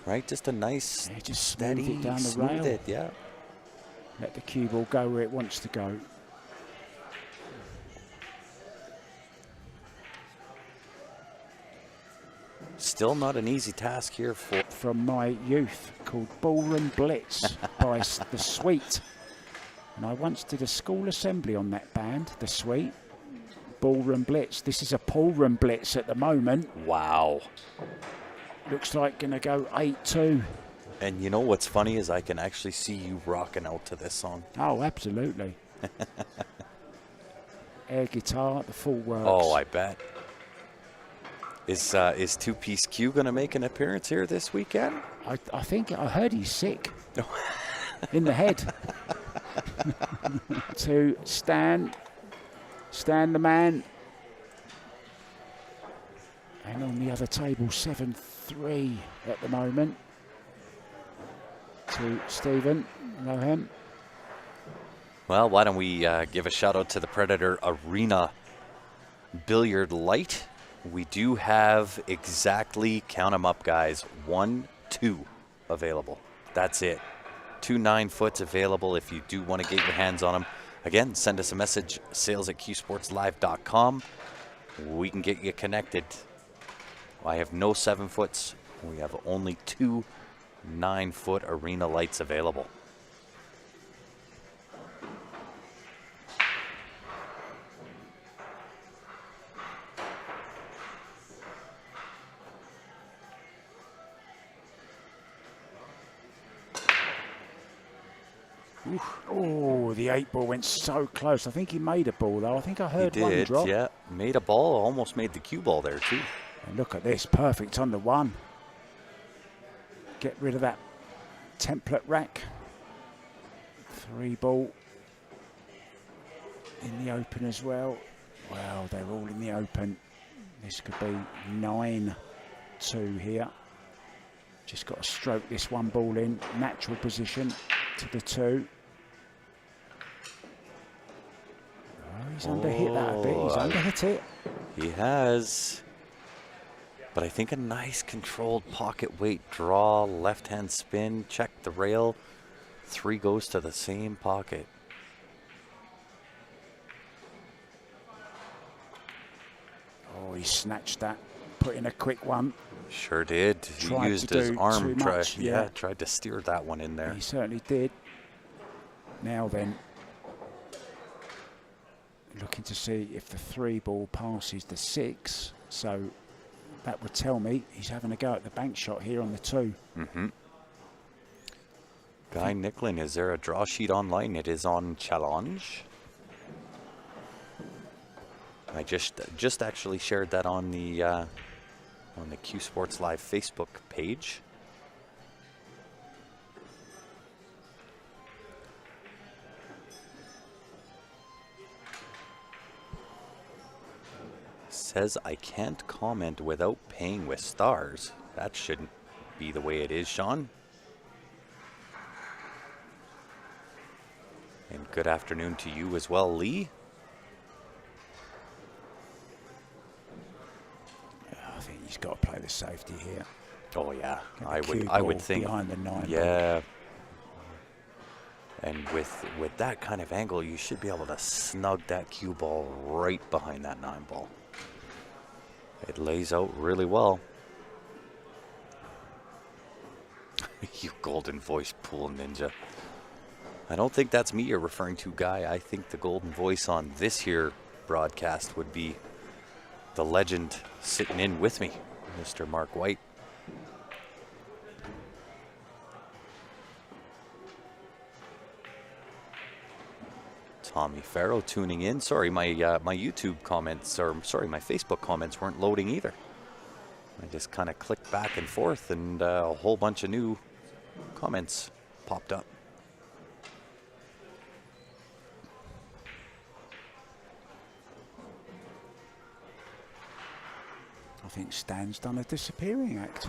Right? Just a nice, Just steady, smooth it down the smooth rail. it, yeah. Let the cue ball go where it wants to go. Still not an easy task here for... From my youth, called Ballroom Blitz by The Sweet. And I once did a school assembly on that band, The Sweet. Ballroom Blitz. This is a Ballroom Blitz at the moment. Wow. Looks like going to go 8-2. And you know what's funny is I can actually see you rocking out to this song. Oh, absolutely. Air guitar, the full works. Oh, I bet. Is Two-Piece Q going to make an appearance here this weekend? I think I heard he's sick. In the head. To Stan the man. And on the other table, 7-3 at the moment. To Stephen Lohem. Well, why don't we give a shout out to the Predator Arena Billiard Light. We do have exactly, count them up, guys, 1, 2 available. That's it. 2 9-foots available if you do want to get your hands on them. Again, send us a message, sales@qsportslive.com. We can get you connected. I have no 7-foots. We have only 2 9-foot arena lights available. Oh, the 8-ball went so close. I think he made a ball, though. I think I heard one drop. Yeah. Made a ball, almost made the cue ball there, too. And look at this, perfect on the 1. Get rid of that template rack. 3-ball in the open as well. Well, they're all in the open. This could be 9-2 here. Just got to stroke this 1 ball in. Natural position to the 2. Oh, he's underhit that a bit. He's underhit it. He has. But I think a nice controlled pocket weight draw, left-hand spin, check the rail. 3 goes to the same pocket. Oh, he snatched that. Put in a quick one. Sure did. He Tried used to his do arm. too much, yeah. Tried to steer that one in there. He certainly did. Now then, looking to see if the 3-ball passes the 6. So that would tell me he's having a go at the bank shot here on the 2. Mm-hmm. Guy Nicklin, is there a draw sheet online? It is on Challenge. I just actually shared that on the Q Sports Live Facebook page. Says I can't comment without paying with stars. That shouldn't be the way it is, Sean. And good afternoon to you as well, Lee. I think he's got to play the safety here. Oh yeah, I I would think behind the 9. Yeah. And with that kind of angle, you should be able to snug that cue ball right behind that 9 ball. It lays out really well. You golden voice pool ninja. I don't think that's me you're referring to, Guy. I think the golden voice on this here broadcast would be the legend sitting in with me, Mr. Mark White. Tommy Farrow tuning in. Sorry, my YouTube comments, or sorry, my Facebook comments weren't loading either. I just kind of clicked back and forth, and a whole bunch of new comments popped up. I think Stan's done a disappearing act.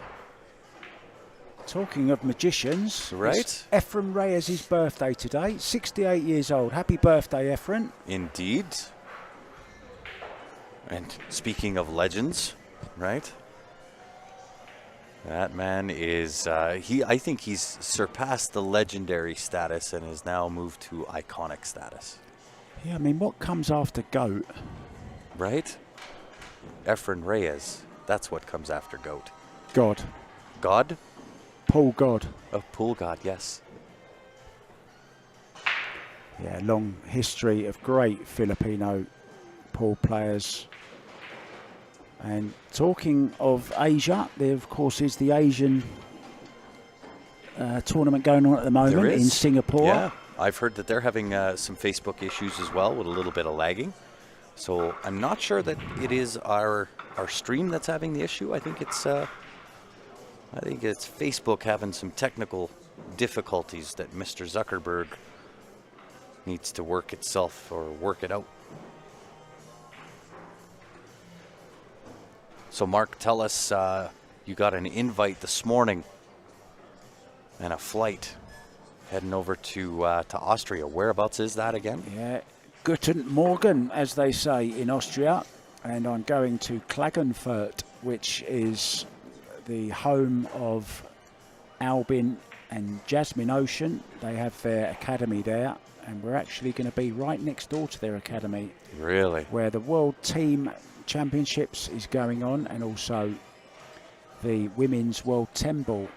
Talking of magicians, right? Efren Reyes' birthday today, 68 years old. Happy birthday, Efren. Indeed. And speaking of legends, right? That man is, I think he's surpassed the legendary status and has now moved to iconic status. Yeah, I mean, what comes after GOAT? Right? Efren Reyes, that's what comes after GOAT. God. God? Paul God. Oh, Pool God, yes. Yeah, long history of great Filipino pool players. And talking of Asia, there of course is the Asian tournament going on at the moment in Singapore. Yeah, I've heard that they're having some Facebook issues as well with a little bit of lagging. So I'm not sure that it is our stream that's having the issue. I think it's Facebook having some technical difficulties that Mr. Zuckerberg needs to work it out. So Mark, tell us, you got an invite this morning and a flight heading over to Austria. Whereabouts is that again? Yeah, Guten Morgen, as they say in Austria. And I'm going to Klagenfurt, which is the home of Albin and Jasmine Ocean. They have their academy there, and we're actually going to be right next door to their academy. Really? Where the World Team Championships is going on, and also the Women's World 10 Ball.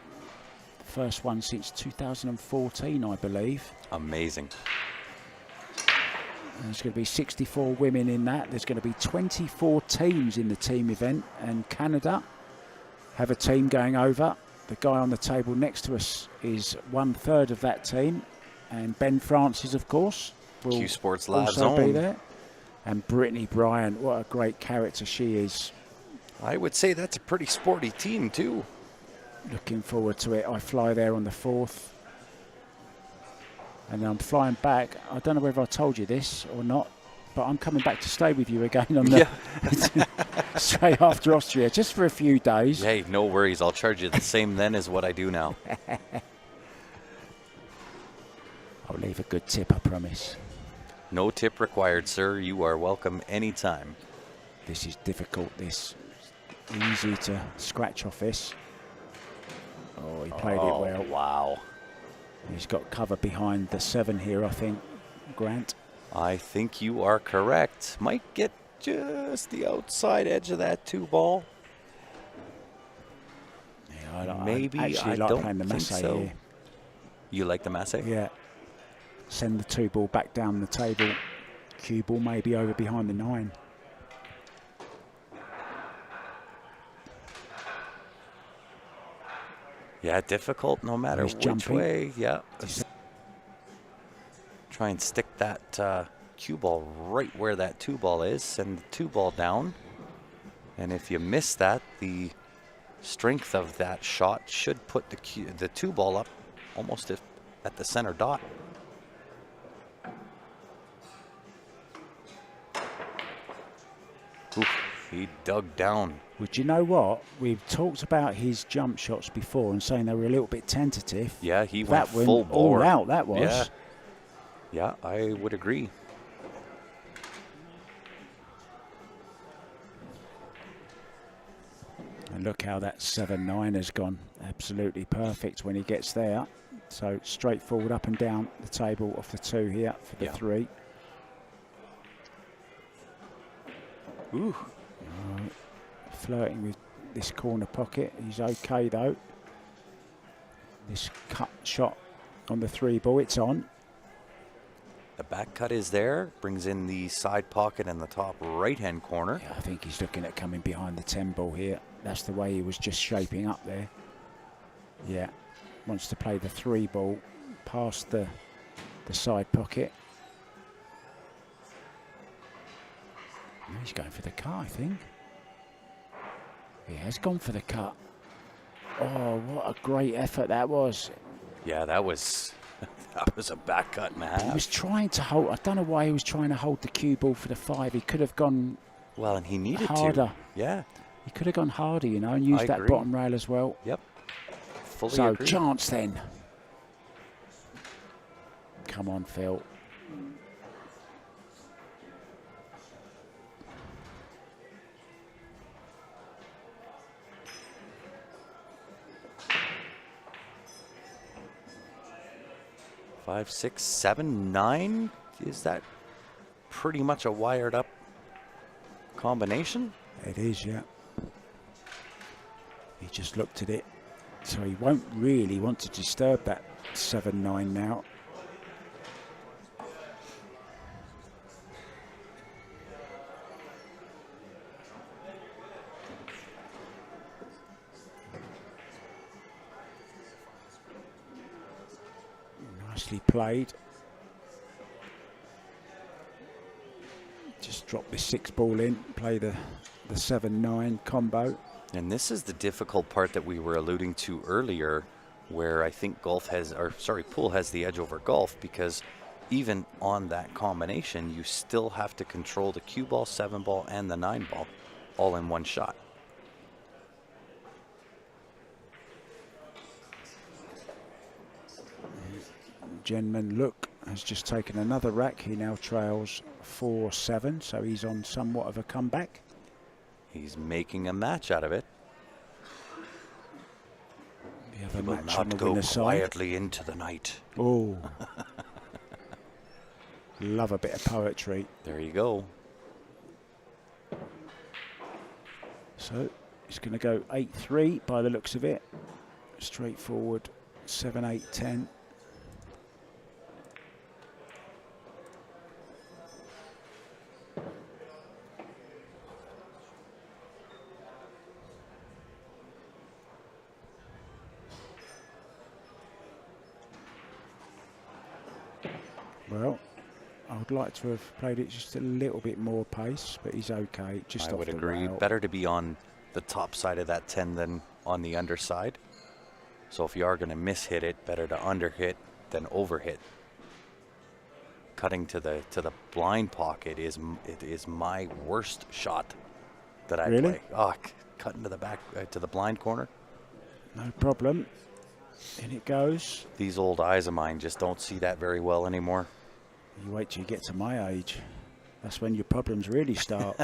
First one since 2014, I believe. Amazing. And there's going to be 64 women in that. There's going to be 24 teams in the team event, and Canada have a team going over. The guy on the table next to us is 1/3 of that team, and Ben Francis, of course, will Q Sports Lab's also be own. there. And Brittany Bryant, what a great character she is. I would say that's a pretty sporty team too. Looking forward to it. I fly there on the 4th. And I'm flying back. I don't know whether I told you this or not, but I'm coming back to stay with you again on the straight after Austria, just for a few days. Hey, no worries. I'll charge you the same then as what I do now. I'll leave a good tip, I promise. No tip required, sir. You are welcome anytime. This is difficult, this. Easy to scratch off this. Oh, he played it well. Wow. He's got cover behind the 7 here, I think, Grant. I think you are correct. Might get just the outside edge of that 2 ball. Yeah, Maybe I actually like don't playing the think Masse so. here. You like the Masse? Yeah. Send the 2 ball back down the table. Cue ball maybe over behind the 9. Yeah, difficult no matter He's which jumping. way. Yeah. Try and stick that cue ball right where that 2 ball is. Send the 2 ball down. And if you miss that, the strength of that shot should put the 2 ball up almost at the center dot. Oof, he dug down. Would you know what? We've talked about his jump shots before and saying they were a little bit tentative. Yeah, he went That went full bore. all out, that was. Yeah. Yeah, I would agree. And look how that 7-9 has gone. Absolutely perfect when he gets there. So straightforward up and down the table off the 2 here for the 3. Ooh. Flirting with this corner pocket. He's okay though. This cut shot on the 3 ball, it's on. The back cut is there, brings in the side pocket in the top right-hand corner. Yeah, I think he's looking at coming behind the 10 ball here. That's the way he was just shaping up there. Yeah, wants to play the 3 ball past the side pocket. He's going for the cut, I think. He has gone for the cut. Oh, what a great effort that was. Yeah, that was that was a back cut and a half. He was trying to hold. I don't know why he was trying to hold the cue ball for the 5. He could have gone well, and he needed harder. to. Yeah. He could have gone harder, you know, and used that bottom rail as well. Yep. Fully so, agree. Chance then. Come on, Phil. Five, 6, 7, 9. Is that pretty much a wired up combination? It is, yeah. He just looked at it. So he won't really want to disturb that 7-9 now. Nicely played. Just drop this 6 ball in, play the 7-9 combo. And this is the difficult part that we were alluding to earlier, where I think pool has the edge over golf, because even on that combination, you still have to control the cue ball, 7 ball, and the 9 ball all in one shot. Genman Look has just taken another rack. He now trails 4-7, so he's on somewhat of a comeback. He's making a match out of it. The other He will match on not the go winner's side. quietly into the night. Oh. Love a bit of poetry. There you go. So he's going to go 8-3 by the looks of it. Straightforward 7-8-10. Well, I would like to have played it just a little bit more pace, but he's okay. Just I off would the agree. rail. Better to be on the top side of that 10 than on the underside. So if you are going to miss hit it, better to under hit than over hit. Cutting to the blind pocket is my worst shot that I Really? play. Oh, cutting to the back to the blind corner. No problem. In it goes. These old eyes of mine just don't see that very well anymore. You wait till you get to my age. That's when your problems really start.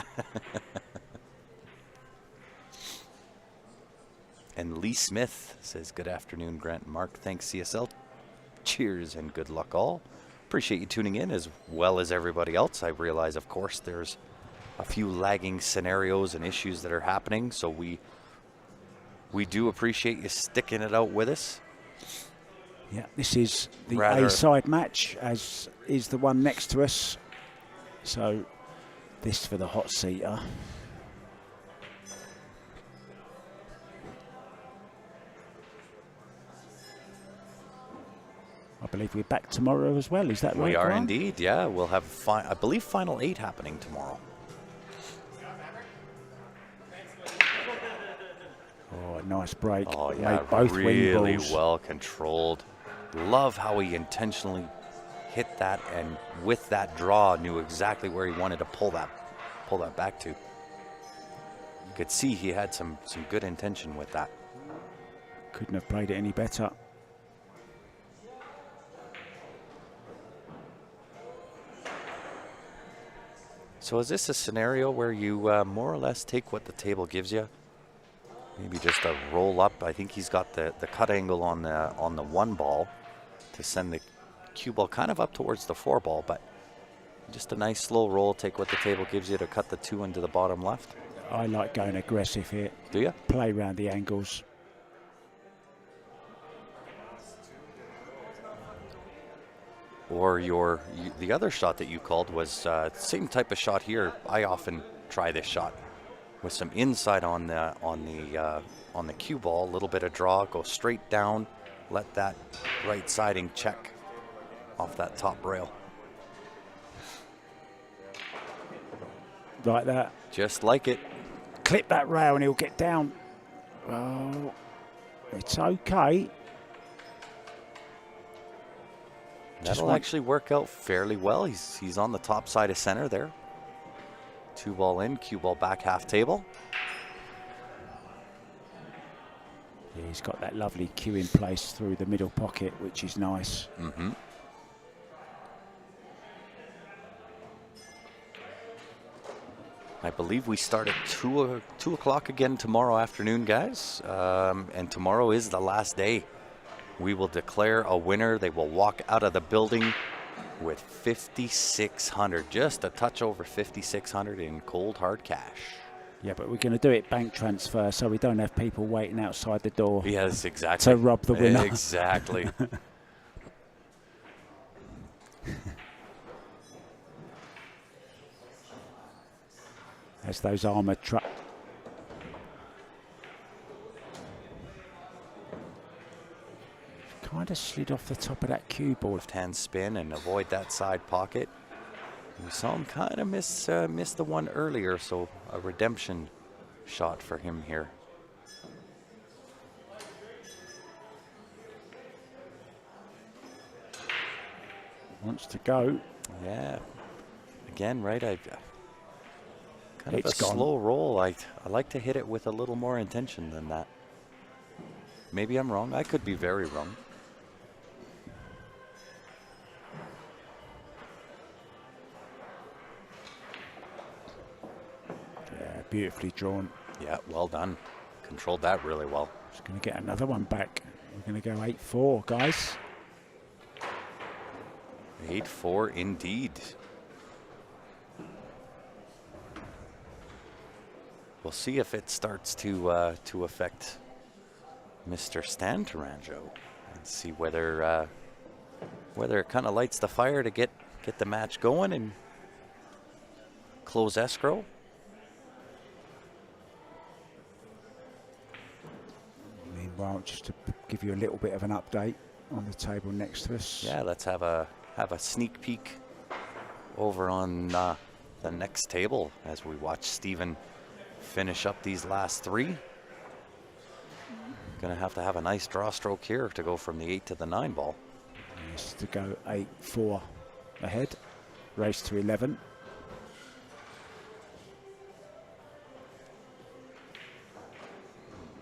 And Lee Smith says, good afternoon, Grant and Mark. Thanks, CSL. Cheers and good luck all. Appreciate you tuning in as well as everybody else. I realize, of course, there's a few lagging scenarios and issues that are happening. So we do appreciate you sticking it out with us. Yeah, this is the A-side match, as is the one next to us. So this for the hot seater. I believe we're back tomorrow as well. Is that right? We are Grant? indeed, yeah. We'll have, I believe, Final 8 happening tomorrow. Oh, nice break. Oh, yeah, Made both really wing balls. well controlled. Love how he intentionally hit that, and with that draw, knew exactly where he wanted to pull that back to. You could see he had some good intention with that. Couldn't have played it any better. So is this a scenario where you more or less take what the table gives you? Maybe just a roll up. I think he's got the cut angle on the 1 ball to send the cue ball kind of up towards the 4 ball, but just a nice slow roll. Take what the table gives you to cut the 2 into the bottom left. I like going aggressive here. Do you? Play around the angles. Or the other shot that you called was same type of shot here. I often try this shot with some inside on the cue ball, a little bit of draw, go straight down, let that right siding check off that top rail. Like that. Just like it. Clip that rail and he'll get down. Oh, it's okay. That'll actually work out fairly well. He's on the top side of center there. 2 ball in, cue ball back half table. Yeah, he's got that lovely cue in place through the middle pocket, which is nice. Mm-hmm. I believe we start at 2 o'clock again tomorrow afternoon, guys. And tomorrow is the last day. We will declare a winner. They will walk out of the building with $5,600, just a touch over $5,600 in cold hard cash. Yeah, but we're going to do it bank transfer, so we don't have people waiting outside the door. Yes, exactly. To rob the winner. Exactly. As those armoured trucks. Kind of slid off the top of that cue ball. Left hand spin and avoid that side pocket. We saw him kind of miss the one earlier, so a redemption shot for him here. Wants to go. Yeah. Again, right? Kind of It's a gone. slow roll. I like to hit it with a little more intention than that. Maybe I'm wrong. I could be very wrong. Yeah, beautifully drawn. Yeah, well done. Controlled that really well. Just going to get another one back. We're going to go 8-4, guys. 8-4 indeed. We'll see if it starts to affect Mr. Stan Taranjo and see whether it kind of lights the fire to get the match going and close escrow. Meanwhile, just to give you a little bit of an update on the table next to us. Yeah, let's have a sneak peek over on the next table as we watch Stephen finish up these last 3. Gonna have to have a nice draw stroke here to go from the 8 to the 9 ball. Yes, to go 8-4 ahead. Race to 11.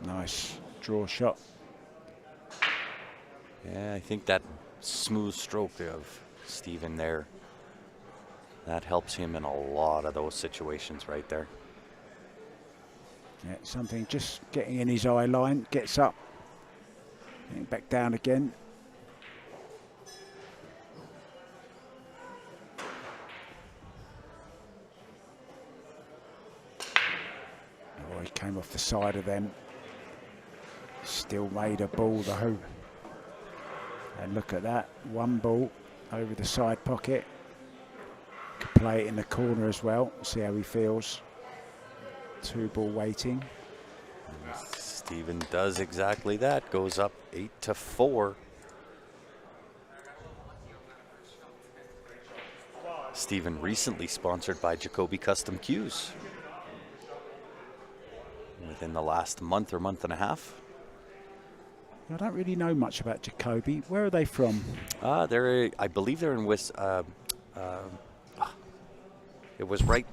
Nice draw shot. Yeah, I think that smooth stroke of Stephen there, that helps him in a lot of those situations right there. Yeah, something just getting in his eye line. Gets up. Getting back down again. Oh, he came off the side of them. Still made a ball though. And look at that. 1 ball over the side pocket. Could play it in the corner as well. See how he feels. 2 ball waiting. Stephen does exactly that. Goes up 8-4. Stephen recently sponsored by Jacoby Custom Cues. Within the last month or month and a half. I don't really know much about Jacoby. Where are they from? I believe they're in West. It was right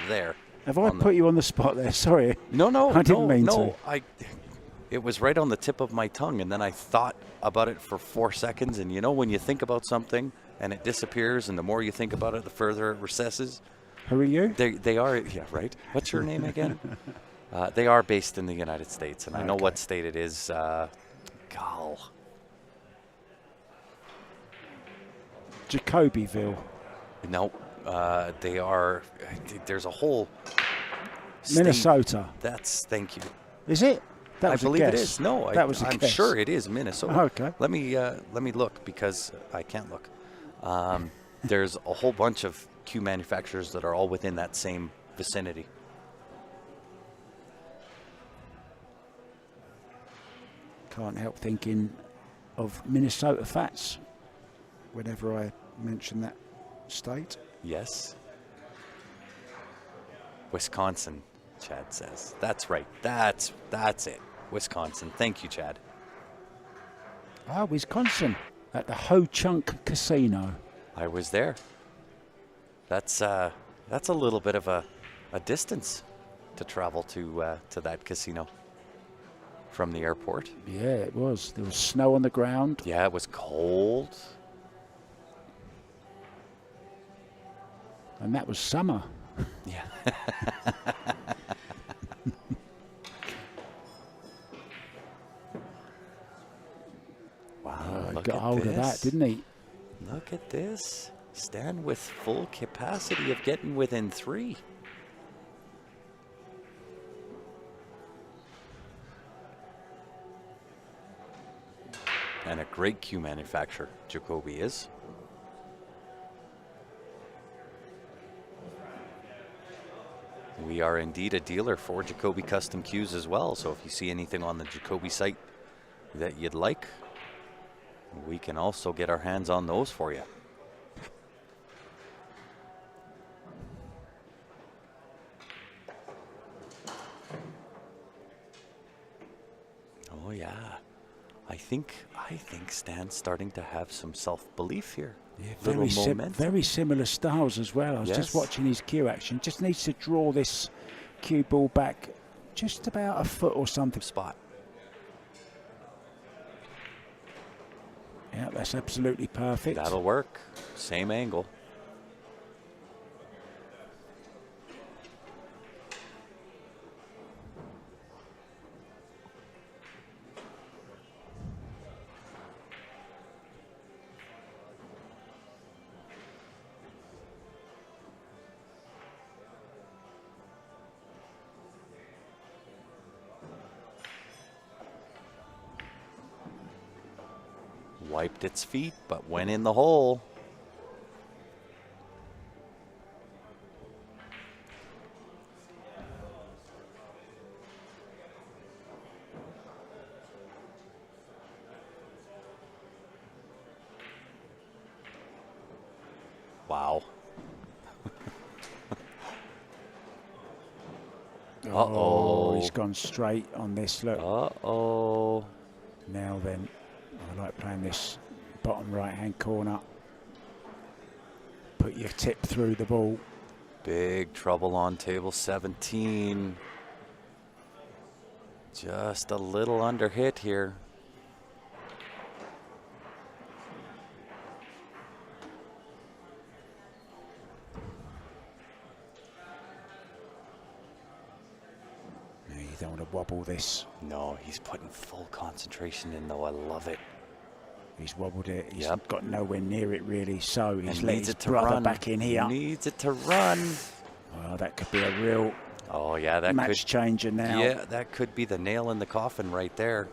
there. Have I put you on the spot there? Sorry. No, I didn't mean to. It was right on the tip of my tongue, and then I thought about it for 4 seconds. And you know, when you think about something and it disappears, and the more you think about it, the further it recesses. Who are you? They are, yeah, right. What's your name again? They are based in the United States, and I know what state it is. Jacobyville. No, they are. There's a whole state. Minnesota. Thank you. Is it? That was I believe a it guess. is. No, that was a I'm guess. sure it is Minnesota. Okay. Let me look because I can't look. There's a whole bunch of cue manufacturers that are all within that same vicinity. Can't help thinking of Minnesota Fats whenever I mention that state. Yes. Wisconsin, Chad says. That's right. That's it. Wisconsin. Thank you, Chad. Ah, Wisconsin at the Ho Chunk Casino. I was there. That's a little bit of a distance to travel to that casino from the airport. Yeah, it was. There was snow on the ground. Yeah, it was cold. And that was summer. Yeah. Wow, look got at hold this. of that, didn't he? Look at this. Stan with full capacity of getting within 3. And a great cue manufacturer, Jacoby is. We are indeed a dealer for Jacoby Custom Cues as well. So if you see anything on the Jacoby site that you'd like, we can also get our hands on those for you. Oh yeah. I think Stan's starting to have some self-belief here. Yeah, very similar styles as well. I was just Yes. watching his cue action. Just needs to draw this cue ball back just about a foot or something. Spot. Yeah, that's absolutely perfect. That'll work. Same angle. Wiped its feet, but went in the hole. Wow. Uh-oh. He's gone straight on this. Look. Uh-oh. Now then, I like playing this bottom right-hand corner. Put your tip through the ball. Big trouble on table 17. Just a little under hit here. No, you don't want to wobble this. No, he's putting full concentration in though. I love it. He's wobbled it. He's Yep. got nowhere near it really. So he's And let needs his it to brother run. back in here. Needs it to run. Well, that could be a real Oh yeah, that match could. changer now. Yeah, that could be the nail in the coffin right there.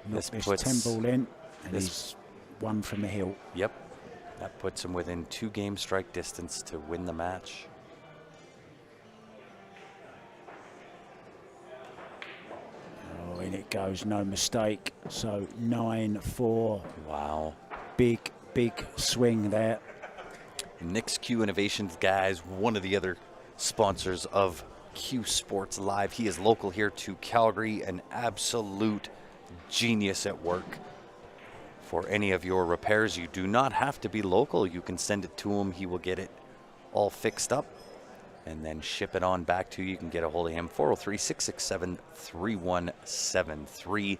Knock This this puts 10 ball in, and this- he's one from the hill. Yep, that puts him within 2 game strike distance to win the match. Oh, in it goes, no mistake. So 9-4. Wow. Big swing there. Nick's Q Innovations, guys, one of the other sponsors of Q Sports Live. He is local here to Calgary, an absolute genius at work. For any of your repairs, you do not have to be local. You can send it to him. He will get it all fixed up and then ship it on back to you. You can get a hold of him, 403-667-3173.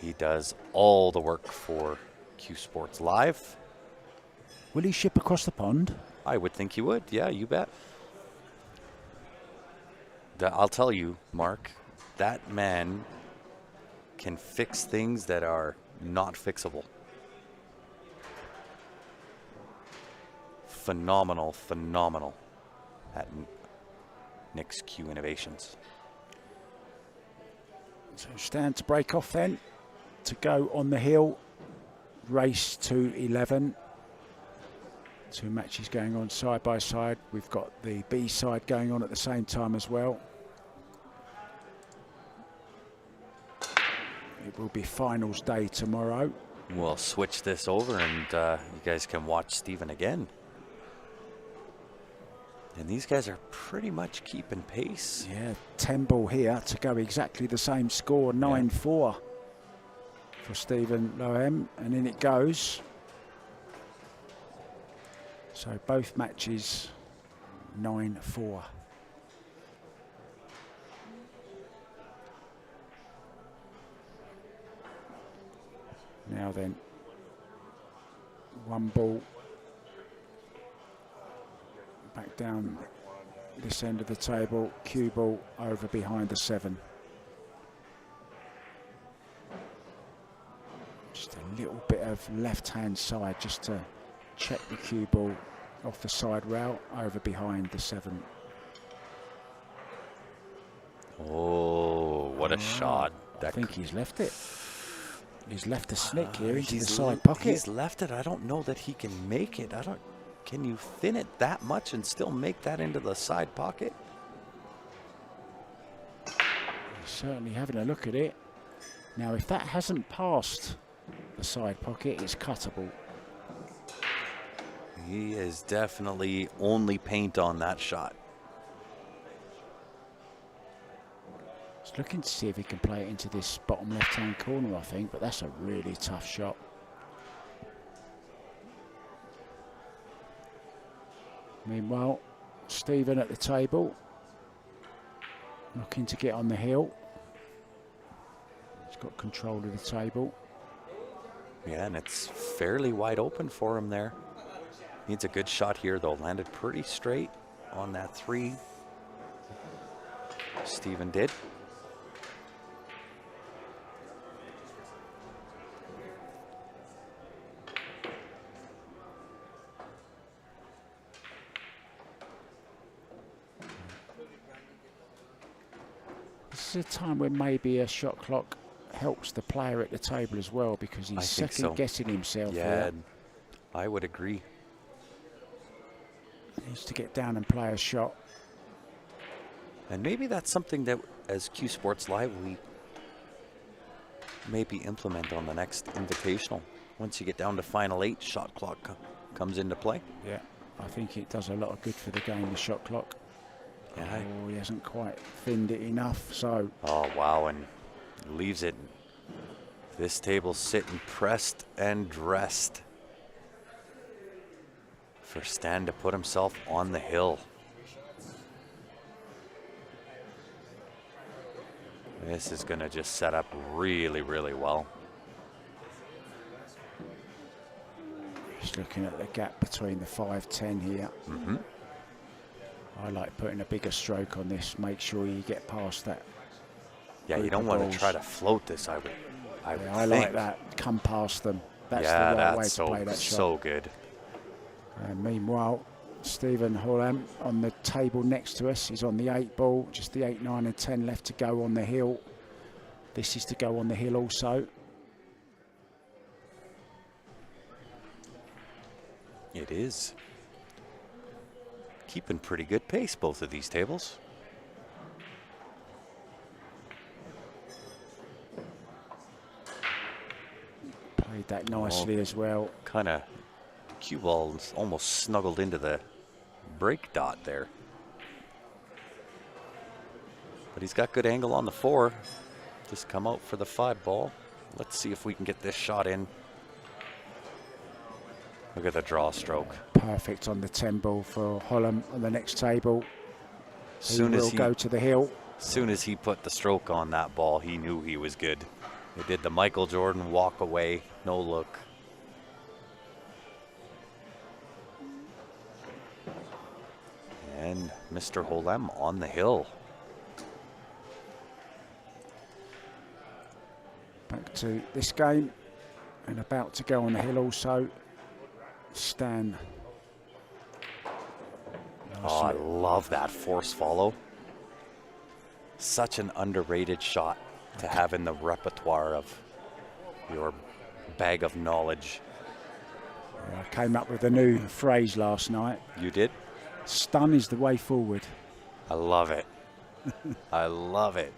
He does all the work for Q Sports Live. Will he ship across the pond? I would think he would. Yeah, you bet. I'll tell you, Mark, that man can fix things that are not fixable. Phenomenal at Nick's Q Innovations. So stand to break off then, to go on the hill, race to 11. 2 matches going on side by side. We've got the B side going on at the same time as well. It will be finals day tomorrow. We'll switch this over and you guys can watch Stephen again. And these guys are pretty much keeping pace. Yeah, 10 ball here to go exactly the same score, 9-4 for Stephen Lohem, and in it goes. So both matches 9-4. Now then, one ball back down this end of the table, cue ball over behind the 7. Just a little bit of left-hand side just to check the cue ball off the side rail over behind the 7. Oh, what a shot. I think he's left it. He's left the snick here into the He's side pocket. He's left it. I don't know that he can make it. Can you thin it that much and still make that into the side pocket? He's certainly having a look at it. Now, if that hasn't passed the side pocket, it's cuttable. He is definitely only paint on that shot. He's looking to see if he can play it into this bottom left-hand corner, I think, but that's a really tough shot. Meanwhile, Stephen at the table, looking to get on the hill. He's got control of the table. Yeah, and it's fairly wide open for him there. Needs a good shot here, though. Landed pretty straight on that 3. Stephen did. This is a time when maybe a shot clock helps the player at the table as well, because he's second guessing himself. Yeah, I would agree. He needs to get down and play a shot. And maybe that's something that, as Q Sports Live, we maybe implement on the next Invitational. Once you get down to final 8, shot clock comes into play. Yeah, I think it does a lot of good for the game, the shot clock. Yeah. Oh, he hasn't quite thinned it enough, so. Oh, wow, and leaves it. This table's sitting pressed and dressed for Stan to put himself on the hill. This is going to just set up really, really well. Just looking at the gap between the 5-10 here. Mm-hmm. I like putting a bigger stroke on this. Make sure you get past that. Yeah, you don't want to try to float this. I like that. Come past them. That's the right way to play that shot. So good. And meanwhile, Stephen Hollam on the table next to us. He's on the 8 ball. Just the 8, 9, and 10 left to go on the hill. This is to go on the hill also. It is. Keeping pretty good pace, both of these tables. Played that nicely as well. Kind of, cue ball almost snuggled into the break dot there. But he's got good angle on the 4. Just come out for the 5 ball. Let's see if we can get this shot in. Look at the draw stroke. Perfect on the 10 ball for Hollam on the next table. He will go to the hill. As soon as he put the stroke on that ball, he knew he was good. He did the Michael Jordan walk away, no look. And Mr. Hollam on the hill. Back to this game, and about to go on the hill also. Stan. Oh, I love that force follow. Such an underrated shot to have in the repertoire of your bag of knowledge. Yeah, I came up with a new phrase last night. You did? Stun is the way forward. I love it. I love it.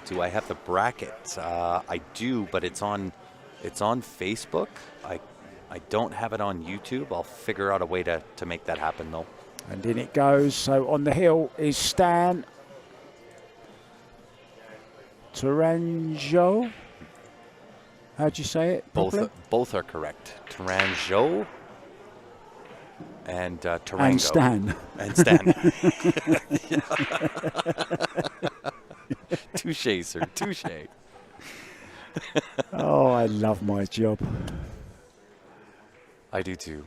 Do I have the bracket? I do, but it's on Facebook. I don't have it on YouTube. I'll figure out a way to make that happen, though. And in it goes. So on the hill is Stan Tourangeau. How'd you say it? Both are correct. Tourangeau and Tarango. And Stan. And Stan. Touche, sir. Touche. Oh, I love my job. I do too.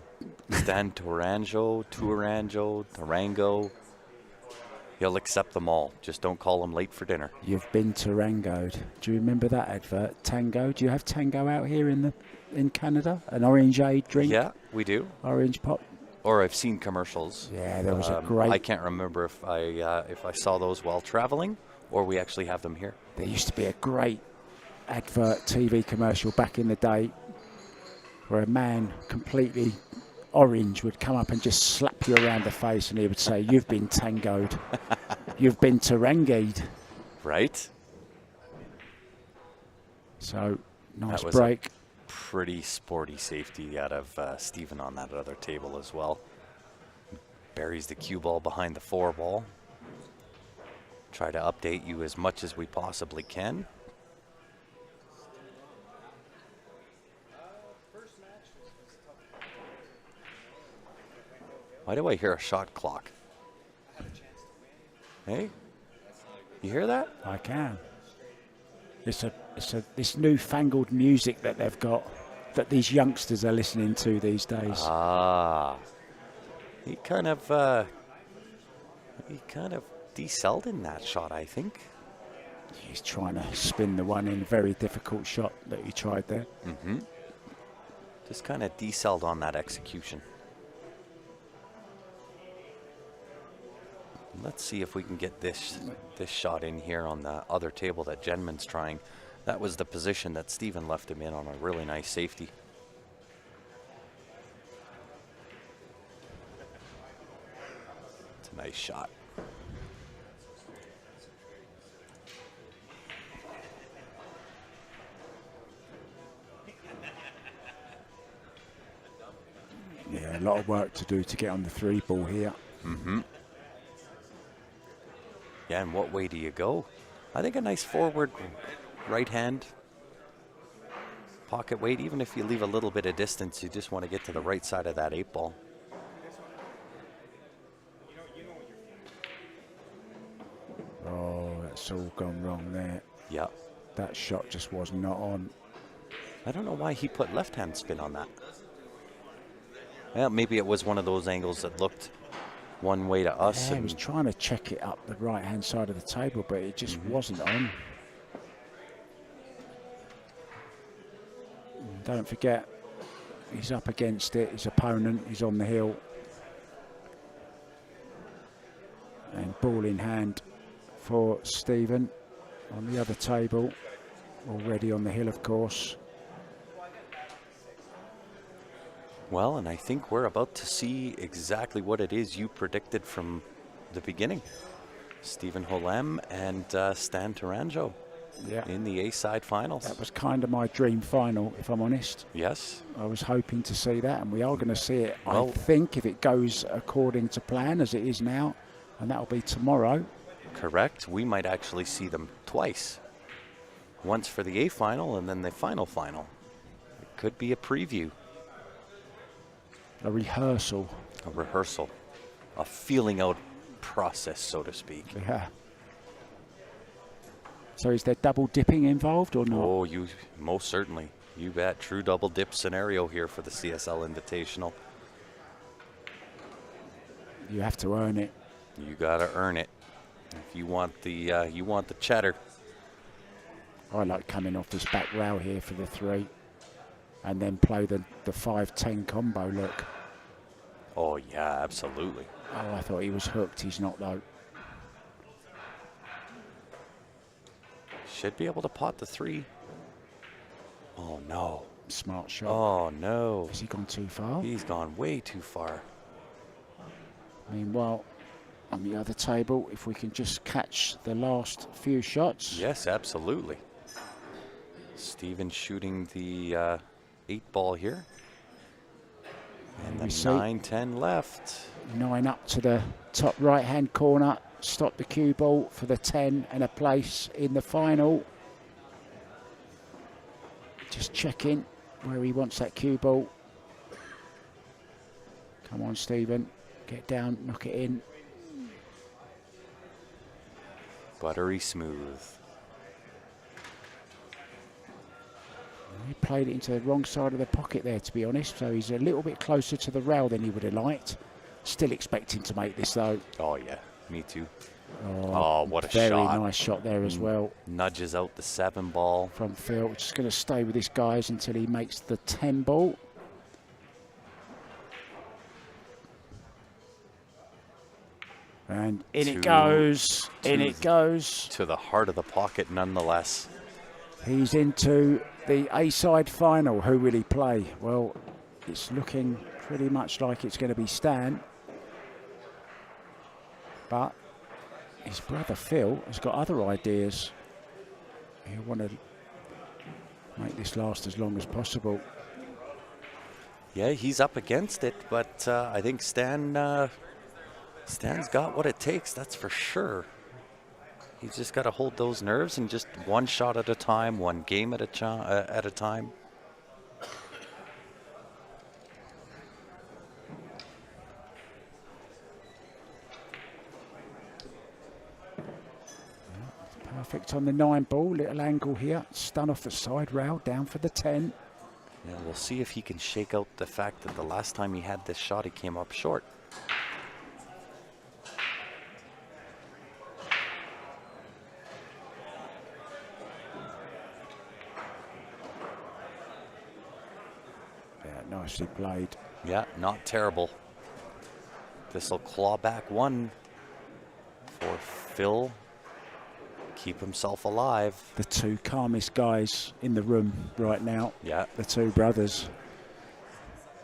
Stan Tourangeau, Tarango. He'll accept them all. Just don't call him late for dinner. You've been tarangoed. Do you remember that advert? Tango. Do you have Tango out here in Canada? An orangeade drink? Yeah, we do. Orange pop. Or I've seen commercials. Yeah, there was a great. I can't remember if I saw those while traveling, or we actually have them here. There used to be a great advert TV commercial back in the day where a man completely orange would come up and just slap you around the face, and he would say, "You've been tangoed. You've been tarangied." Right. So nice that was break. Pretty sporty safety out of Stephen on that other table as well. Buries the cue ball behind the 4 ball. Try to update you as much as we possibly can. Why do I hear a shot clock? Hey, you hear that? I can. It's this newfangled music that they've got, that these youngsters are listening to these days. He kind of decelled in that shot, I think. He's trying to spin the one in. Very difficult shot that he tried there. Mm-hmm. Just kind of decelled on that execution. Let's see if we can get this shot in here on the other table that Jenman's trying. That was the position that Stephen left him in on a really nice safety. It's a nice shot. Yeah, a lot of work to do to get on the 3 ball here. Mm-hmm. Yeah, and what way do you go? I think a nice forward right hand pocket weight, even if you leave a little bit of distance, you just want to get to the right side of that 8 ball. Oh, that's all gone wrong there. Yep. That shot just was not on. I don't know why he put left-hand spin on that. Well, maybe it was one of those angles that looked one way to us. Yeah, he was trying to check it up the right-hand side of the table, but it just wasn't on. Don't forget, he's up against it. His opponent is on the hill. And ball in hand for Stephen on the other table. Already on the hill, of course. Well, and I think we're about to see exactly what it is you predicted from the beginning. Stephen Holem and Stan Tourangeau in the A-side finals. That was kind of my dream final, if I'm honest. Yes. I was hoping to see that, and we are going to see it, well, I think, if it goes according to plan, as it is now, and that'll be tomorrow. Correct. We might actually see them twice. Once for the A final and then the final. It could be a preview. A rehearsal. A rehearsal. A feeling out process, so to speak. Yeah. So is there double dipping involved or not? Oh, you most certainly. You bet. True double dip scenario here for the CSL Invitational. You have to earn it. You got to earn it. If you want the cheddar. I like coming off this back rail here for the 3 and then play the 5-10 combo look. Oh, yeah, absolutely. Oh, I thought he was hooked. He's not, though. Should be able to pot the 3. Oh, no. Smart shot. Oh, no. Has he gone too far? He's gone way too far. Meanwhile, on the other table, if we can just catch the last few shots. Yes, absolutely. Stephen shooting the 8-ball here. And the 9-10 left. 9 up to the top right-hand corner. Stop the cue ball for the 10 and a place in the final. Just checking where he wants that cue ball. Come on, Stephen. Get down, knock it in. Buttery smooth. He played it into the wrong side of the pocket there, to be honest. So he's a little bit closer to the rail than he would have liked. Still expecting to make this, though. Oh, yeah. Me too. Oh, what a very shot. Very nice shot there as well. Nudges out the 7-ball. From Phil. Just going to stay with this guys until he makes the 10-ball. And in it goes. In it goes. To the heart of the pocket, nonetheless. He's into the A-side final. Who will he play? Well, it's looking pretty much like it's going to be Stan. But his brother Phil has got other ideas. He'll want to make this last as long as possible. Yeah, he's up against it, but I think Stan's got what it takes, that's for sure. He's just got to hold those nerves and just one shot at a time, one game at a time. Perfect on the 9-ball, little angle here. Stun off the side rail, down for the 10. Yeah, we'll see if he can shake out the fact that the last time he had this shot, he came up short. Yeah, nicely played. Yeah, not terrible. This will claw back one for Phil. Keep himself alive. The two calmest guys in the room right now. Yeah. The two brothers.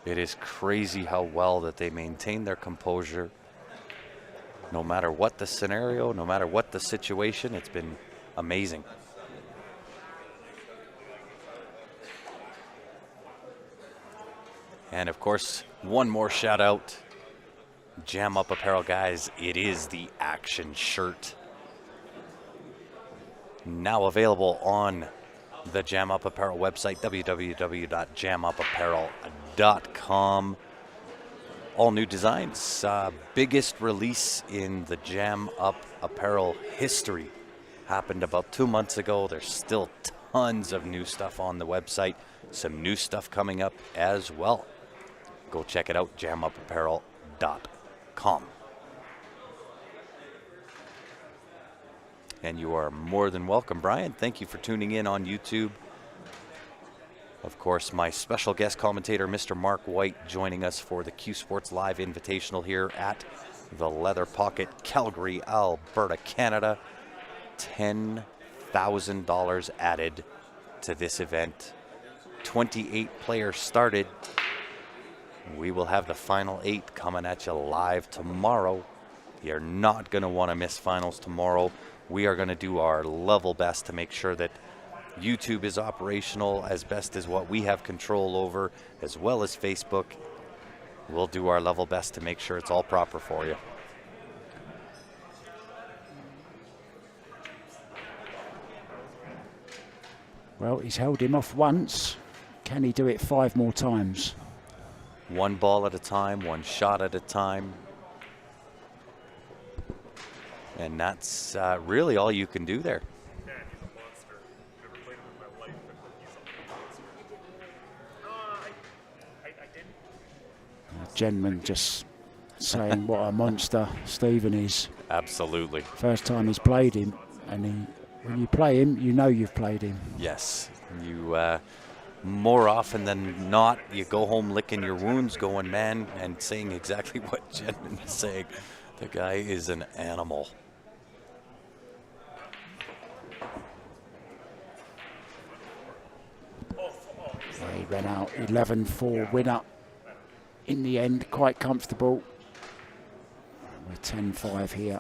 It is crazy how well that they maintain their composure. No matter what the scenario, no matter what the situation, it's been amazing. And of course, one more shout out. Jam Up Apparel, guys. It is the action shirt. Now available on the Jam Up Apparel website, www.jamupapparel.com. All new designs. Biggest release in the Jam Up Apparel history. Happened about 2 months ago. There's still tons of new stuff on the website. Some new stuff coming up as well. Go check it out, jamupapparel.com. And you are more than welcome, Brian. Thank you for tuning in on YouTube. Of course, my special guest commentator, Mr. Mark White, joining us for the Q Sports Live Invitational here at the Leather Pocket, Calgary, Alberta, Canada. $10,000 added to this event. 28 players started. We will have the final 8 coming at you live tomorrow. You're not going to want to miss finals tomorrow. We are going to do our level best to make sure that YouTube is operational as best as what we have control over, as well as Facebook. We'll do our level best to make sure it's all proper for you. Well, he's held him off once. Can he do it 5 more times? One ball at a time, one shot at a time. And that's really all you can do there. Gentleman just saying what a monster Stephen is. Absolutely. First time he's played him, and when you play him, you know you've played him. Yes. You more often than not, you go home licking your wounds, going, man, and saying exactly what Gentleman is saying. The guy is an animal. He ran out 11-4 winner in the end, quite comfortable. We're 10-5 here.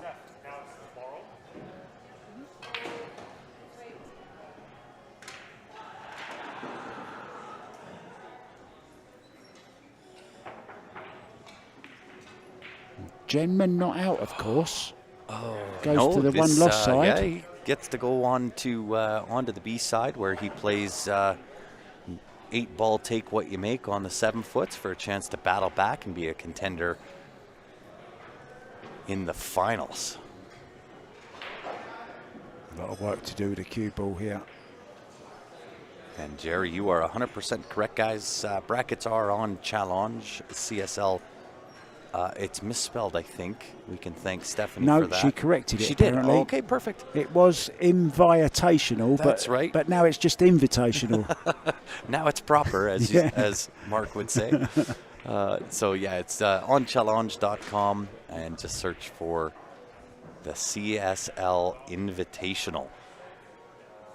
Genman not out, of course. Oh, Goes no, to the one loss side. Yeah, he gets to go on to onto the B side where he plays 8-ball take what you make on the 7-foots for a chance to battle back and be a contender in the finals. A lot of work to do with the cue ball here. And Jerry, you are 100% correct, guys. Brackets are on challenge CSL. It's misspelled, I think. We can thank Stephanie for that. No, she corrected it. She did. Apparently. Oh, okay, perfect. It was invitational. That's right. But now it's just invitational. Now it's proper, as Mark would say. So yeah, it's on challenge.com and just search for the CSL Invitational.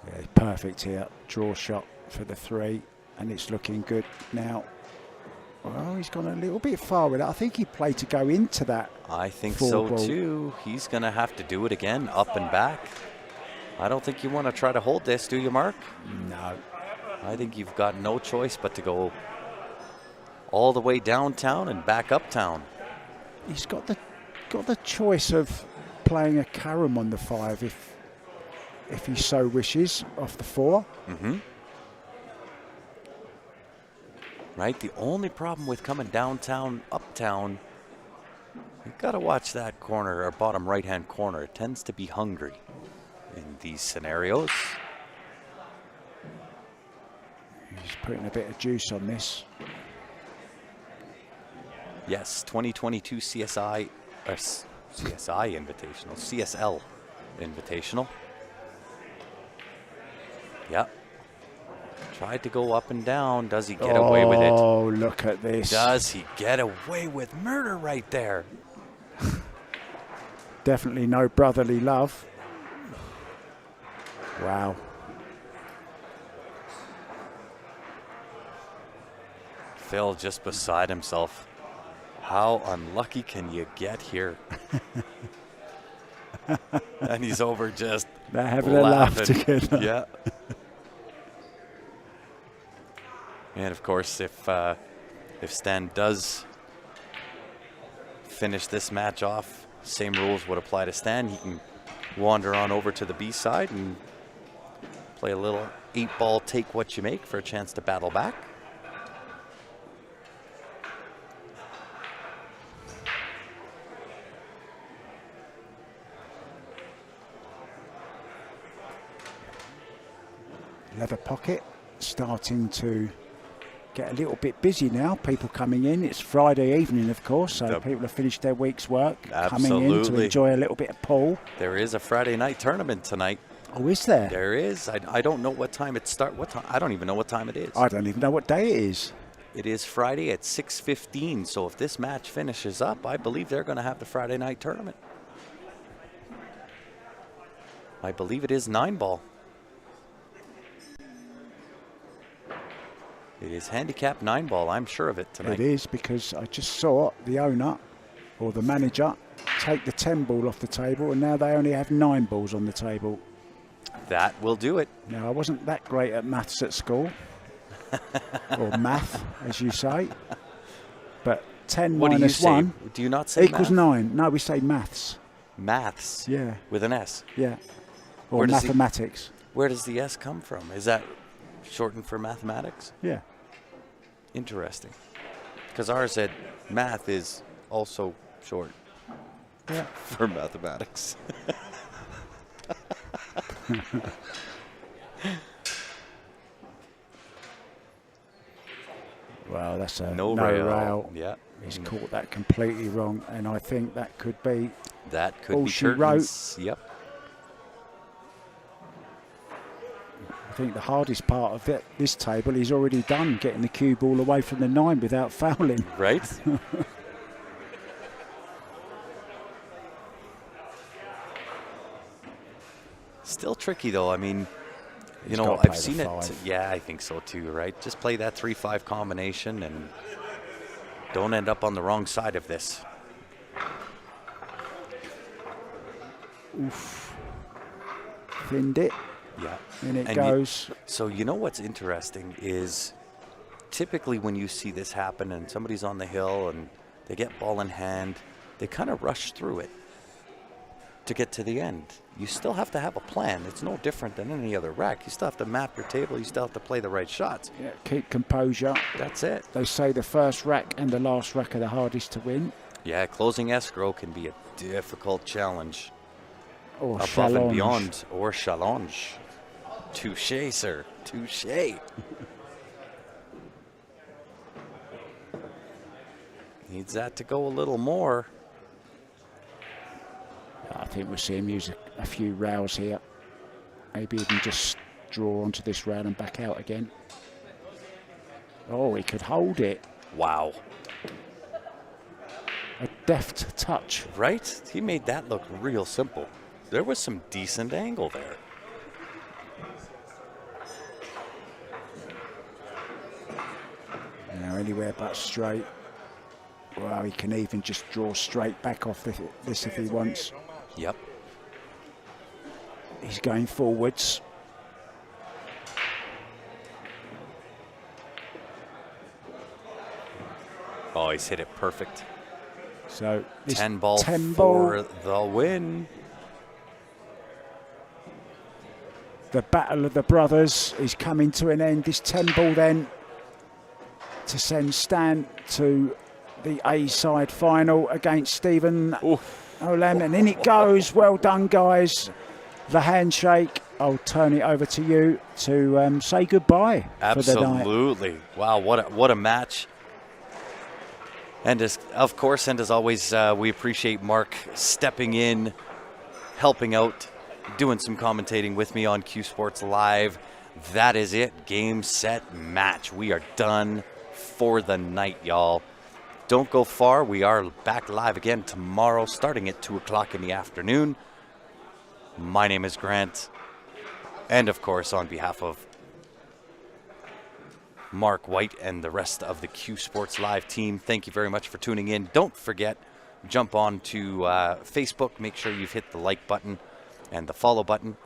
Yeah, perfect here. Draw shot for the 3, and it's looking good now. Well, he's gone a little bit far with it. I think he played to go into that. I think so ball. too. He's going to have to do it again, up and back. I don't think you want to try to hold this, do you, Mark? No. I think you've got no choice but to go all the way downtown and back uptown. He's got the choice of playing a carom on the 5 if he so wishes, off the 4. Mm-hmm. Right, the only problem with coming downtown, uptown, you've got to watch that corner, or bottom right-hand corner. It tends to be hungry in these scenarios. He's putting a bit of juice on this. Yes, 2022 CSI Invitational, CSL Invitational. Yep. Tried to go up and down. Does he get away with it? Oh, look at this. Does he get away with murder right there? Definitely no brotherly love. Wow. Phil just beside himself. How unlucky can you get here? And he's over just They're having a laugh together. Yeah. And of course, if Stan does finish this match off, same rules would apply to Stan. He can wander on over to the B side and play a little 8-ball take what you make for a chance to battle back. Leather pocket starting to get a little bit busy now. People coming in. It's Friday evening, of course, so people have finished their week's work. Absolutely. Coming in to enjoy a little bit of pool. There is a Friday night tournament tonight. Oh, is there? There is. I don't know what time it starts. What time? I don't even know what time it is. I don't even know what day it is. It is Friday at 6:15. So if this match finishes up, I believe they're going to have the Friday night tournament. I believe it is 9-ball. It is handicap 9-ball. I'm sure of it tonight. It is, because I just saw the owner or the manager take the 10-ball off the table, and now they only have 9 balls on the table. That will do it. Now, I wasn't that great at maths at school, or math, as you say, but 10 what minus do you 1 say? Do you not say equals math? 9. No, we say maths. Maths? Yeah. With an S? Yeah. Or Where does mathematics. Where does the S come from? Is that shortened for mathematics? Yeah. Interesting. Because ours said math is also short for mathematics. Well, that's a no rail. rail. Yeah. He's caught that completely wrong, and I think that could be That could all be she curtains. wrote. Yep. I think the hardest part of this table he's already done, getting the cue ball away from the 9 without fouling. Right? Still tricky though. I mean, you know, I've seen it. Yeah, I think so too, right? Just play that 3-5 combination and don't end up on the wrong side of this. Oof. Thinned it. Yeah. And it And goes. So you know what's interesting is typically when you see this happen and somebody's on the hill and they get ball in hand, they kind of rush through it to get to the end. You still have to have a plan. It's no different than any other rack. You still have to map your table. You still have to play the right shots. Yeah, keep composure. That's it. They say the first rack and the last rack are the hardest to win. Yeah, closing escrow can be a difficult challenge. Or Above challenge. and beyond. Or challenge. Touché, sir. Touché. Needs that to go a little more. I think we'll see him use a few rows here. Maybe even just draw onto this round and back out again. Oh, he could hold it. Wow. A deft touch. Right? He made that look real simple. There was some decent angle there. You know, anywhere but straight. Well, he can even just draw straight back off this if he wants. Yep. He's going forwards. Oh, he's hit it perfect. So 10 ball 10 for ball. the win. The battle of the brothers is coming to an end. This 10 ball then to send Stan to the A-side final against Stephen Olam. And in it goes. Well done, guys. The handshake. I'll turn it over to you to say goodbye for the night. Absolutely. Wow, what a match. And as always, we appreciate Mark stepping in, helping out, doing some commentating with me on Q Sports Live. That is it. Game, set, match. We are done for the night, y'all. Don't go far. We are back live again tomorrow, starting at 2 o'clock in the afternoon. My name is Grant. And, of course, on behalf of Mark White and the rest of the Q Sports Live team, thank you very much for tuning in. Don't forget, jump on to Facebook. Make sure you've hit the like button and the follow button.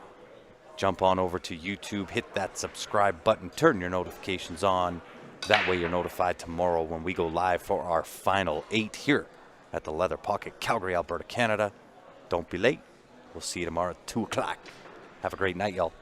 Jump on over to YouTube. Hit that subscribe button. Turn your notifications on. That way you're notified tomorrow when we go live for our final 8 here at the Leather Pocket, Calgary, Alberta, Canada. Don't be late. We'll see you tomorrow at 2 o'clock. Have a great night, y'all.